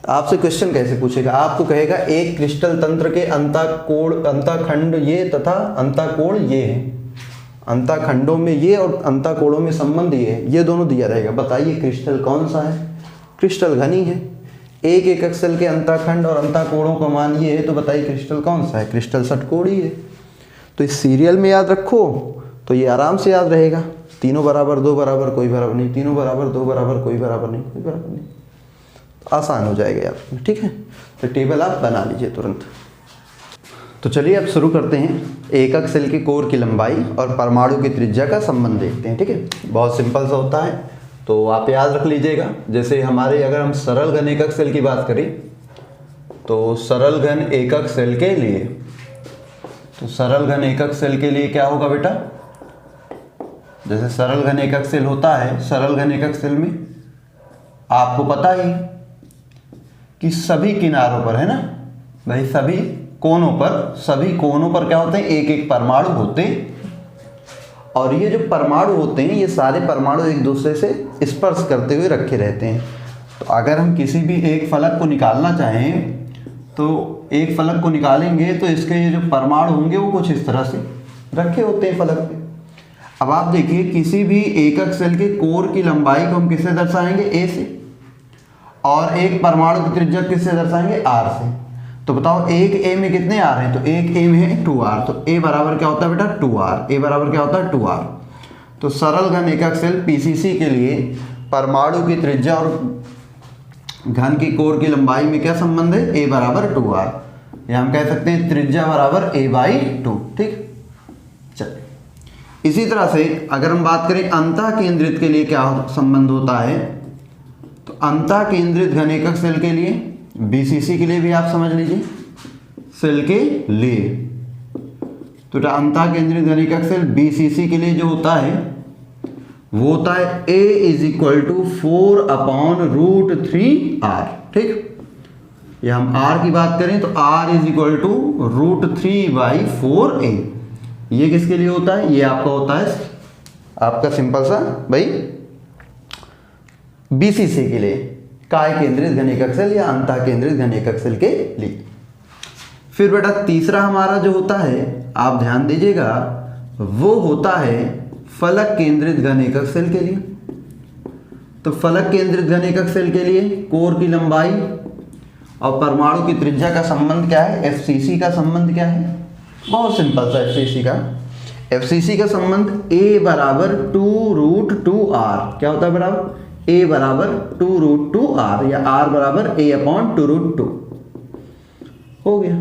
आपसे क्वेश्चन कैसे पूछेगा? आपको कहेगा एक क्रिस्टल तंत्र के अंतःखंड ये तथा अंतःकोण ये है। अंतःखंडों में ये और अंतःकोणों में संबंध ये है, ये दोनों दिया रहेगा। बताइए क्रिस्टल कौन सा है? क्रिस्टल घन ही है। एक एकक सेल के अंतःखंड और अंतःकोणों का मान ये है, तो बताइए क्रिस्टल कौन सा है? क्रिस्टल षटकोणीय है। तो इस सीरियल में याद रखो तो ये आराम से याद रहेगा। 3 बराबर 2 बराबर कोई बराबर नहीं, 3 बराबर 2 बराबर कोई बराबर नहीं, कोई बराबर नहीं, आसान हो जाएगा यार। ठीक है, तो टेबल आप बना लीजिए तुरंत। तो चलिए अब शुरू करते हैं। एकक सेल के कोर की लंबाई और परमाणु की त्रिज्या का संबंध देखते हैं। ठीक है, बहुत सिंपल सा होता है, तो आप याद रख लीजिएगा। जैसे हमारे अगर हम सरल घन एकक सेल की बात करें तो सरल घन एकक सेल के लिए, तो सरल घन एकक सेल के लिए क्या होगा बेटा? जैसे सरल घन एकक सेल होता है, सरल घन एकक सेल में आपको पता ही कि सभी किनारों पर, है ना भाई, सभी कोनों पर क्या होते हैं? एक एक परमाणु होते हैं। और ये जो परमाणु होते हैं, ये सारे परमाणु एक दूसरे से स्पर्श करते हुए रखे रहते हैं। तो अगर हम किसी भी एक फलक को निकालना चाहें तो एक फलक को निकालेंगे तो इसके ये जो परमाणु होंगे वो कुछ इस तरह से रखे होते हैं फलक पे। अब आप देखिए, किसी भी एकक सेल के कोर की लंबाई को हम किससे दर्शाएंगे? ए से, और एक परमाणु की त्रिज्या किससे दर्शाएंगे? आर से। तो बताओ एक ए में कितने आर हैं? तो एक ए में है 2r, तो ए बराबर क्या होता है बेटा? 2r। ए बराबर क्या होता है? 2r। तो सरल घन एकक सेल पीसीसी के लिए परमाणु की त्रिज्या और घन की कोर की लंबाई में क्या संबंध है? ए बराबर 2r, या हम कह सकते हैं त्रिज्या बराबर a/2। ठीक, चलिए इसी तरह से अगर हम बात करें अंतः केंद्रित के लिए क्या संबंध होता है, तो अंतः केंद्रित घन एकक सेल के लिए, बीसीसी के लिए भी आप समझ लीजिए, सेल के लिए, तो अंतः केंद्रित घन एकक सेल बीसीसी के लिए जो होता है वो होता है a = 4/√3r। ठीक, या हम r की बात करें तो r = √3/4a। ये किसके लिए होता है? ये आपका होता है आपका सिंपल सा भाई बीसीसी के लिए, काय केंद्रित घन एकक सेल या अंतः केंद्रित घन एकक सेल के लिए। फिर बेटा तीसरा हमारा जो होता है, आप ध्यान दीजिएगा, वो होता है फलक केंद्रित घन एकक सेल के लिए। तो फलक केंद्रित घन एकक सेल के लिए कोर की लंबाई और परमाणु की त्रिज्या का संबंध क्या है? एफसीसी का संबंध क्या है? बहुत सिंपल सा एफसीसी का संबंध a बराबर 2√2r। क्या होता है बराबर? a बराबर 2√2r, या r बराबर a/2√2 हो गया।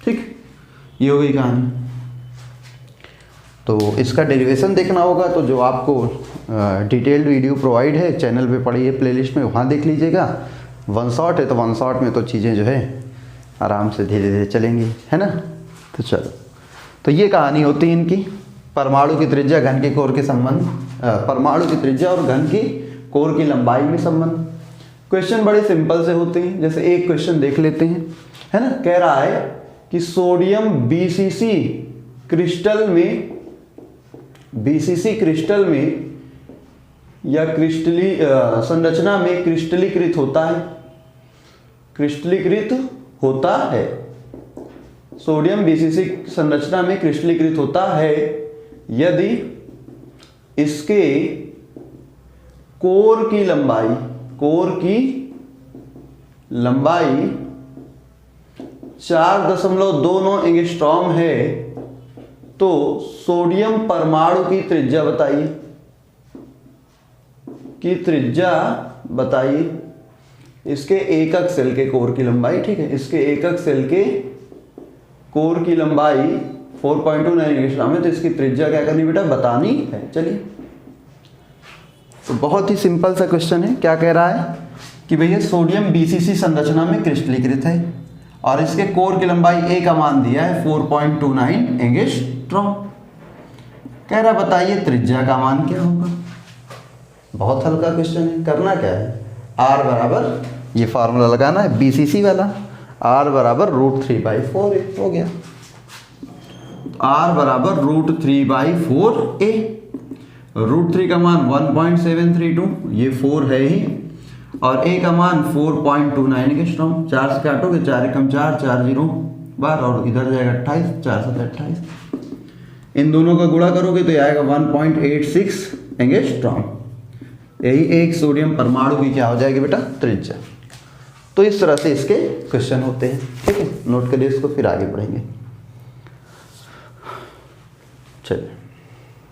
ठीक, ये हो गई कहानी। तो इसका डेरिवेशन देखना होगा तो जो आपको डिटेल्ड वीडियो प्रोवाइड है चैनल पे पड़ी है प्लेलिस्ट में, वहाँ देख लीजिएगा। वन शॉट है तो वन शॉट में तो चीज़ें जो है आराम से धीरे धीरे चलेंगी, है ना। तो चलो, तो ये कहानी होती है इनकी, परमाणु की त्रिज्या घन के कोर के संबंध, परमाणु की त्रिज्या और घन की कोर की लंबाई में संबंध। क्वेश्चन बड़े सिंपल से होते हैं। जैसे एक क्वेश्चन देख लेते हैं, है ना। कह रहा है कि सोडियम बीसीसी क्रिस्टल में या संरचना में क्रिस्टलीकृत होता है। सोडियम बीसीसी संरचना में क्रिस्टलीकृत होता है यदि इसके कोर की लंबाई 4.29 एंगस्ट्रॉम है। तो सोडियम परमाणु की त्रिज्या बताइए, इसके एकक सेल के कोर की लंबाई। ठीक है, इसके एकक सेल के कोर की लंबाई 4.29 एंगस्ट्रॉम है, तो इसकी त्रिज्या क्या करनी बेटा? बतानी है। चलिए, तो बहुत ही सिंपल सा क्वेश्चन है। क्या कह रहा है कि भैया सोडियम बीसीसी संरचना में क्रिस्टलीकृत है और इसके कोर की लंबाई a का मान दिया है 4.29 एंगस्ट्रॉम। कह रहा बताइए त्रिज्या का मान क्या होगा। बहुत हल्का क्वेश्चन है। करना क्या है? r बराबर, ये फार्मूला लगाना है बीसीसी वाला, r बराबर √3/4a हो गया। r बराबर √3/4a, √3 का मान 1.732, ये 4 है ही, और a का मान 4.29 एंगस्ट्रॉम। 4 से काटोगे 4 एकम 4, 4 0 12, और इधर जाएगा 28, 4 7 28। इन दोनों का गुणा करोगे तो ये आएगा 1.86 एंगस्ट्रॉम। यही एक सोडियम परमाणु की क्या हो जाएगी बेटा, त्रिज्या। तो इस तरह से इसके क्वेश्चन होते हैं, ठीक है। नोट करिए इसको, फिर आगे बढ़ेंगे। चलिए।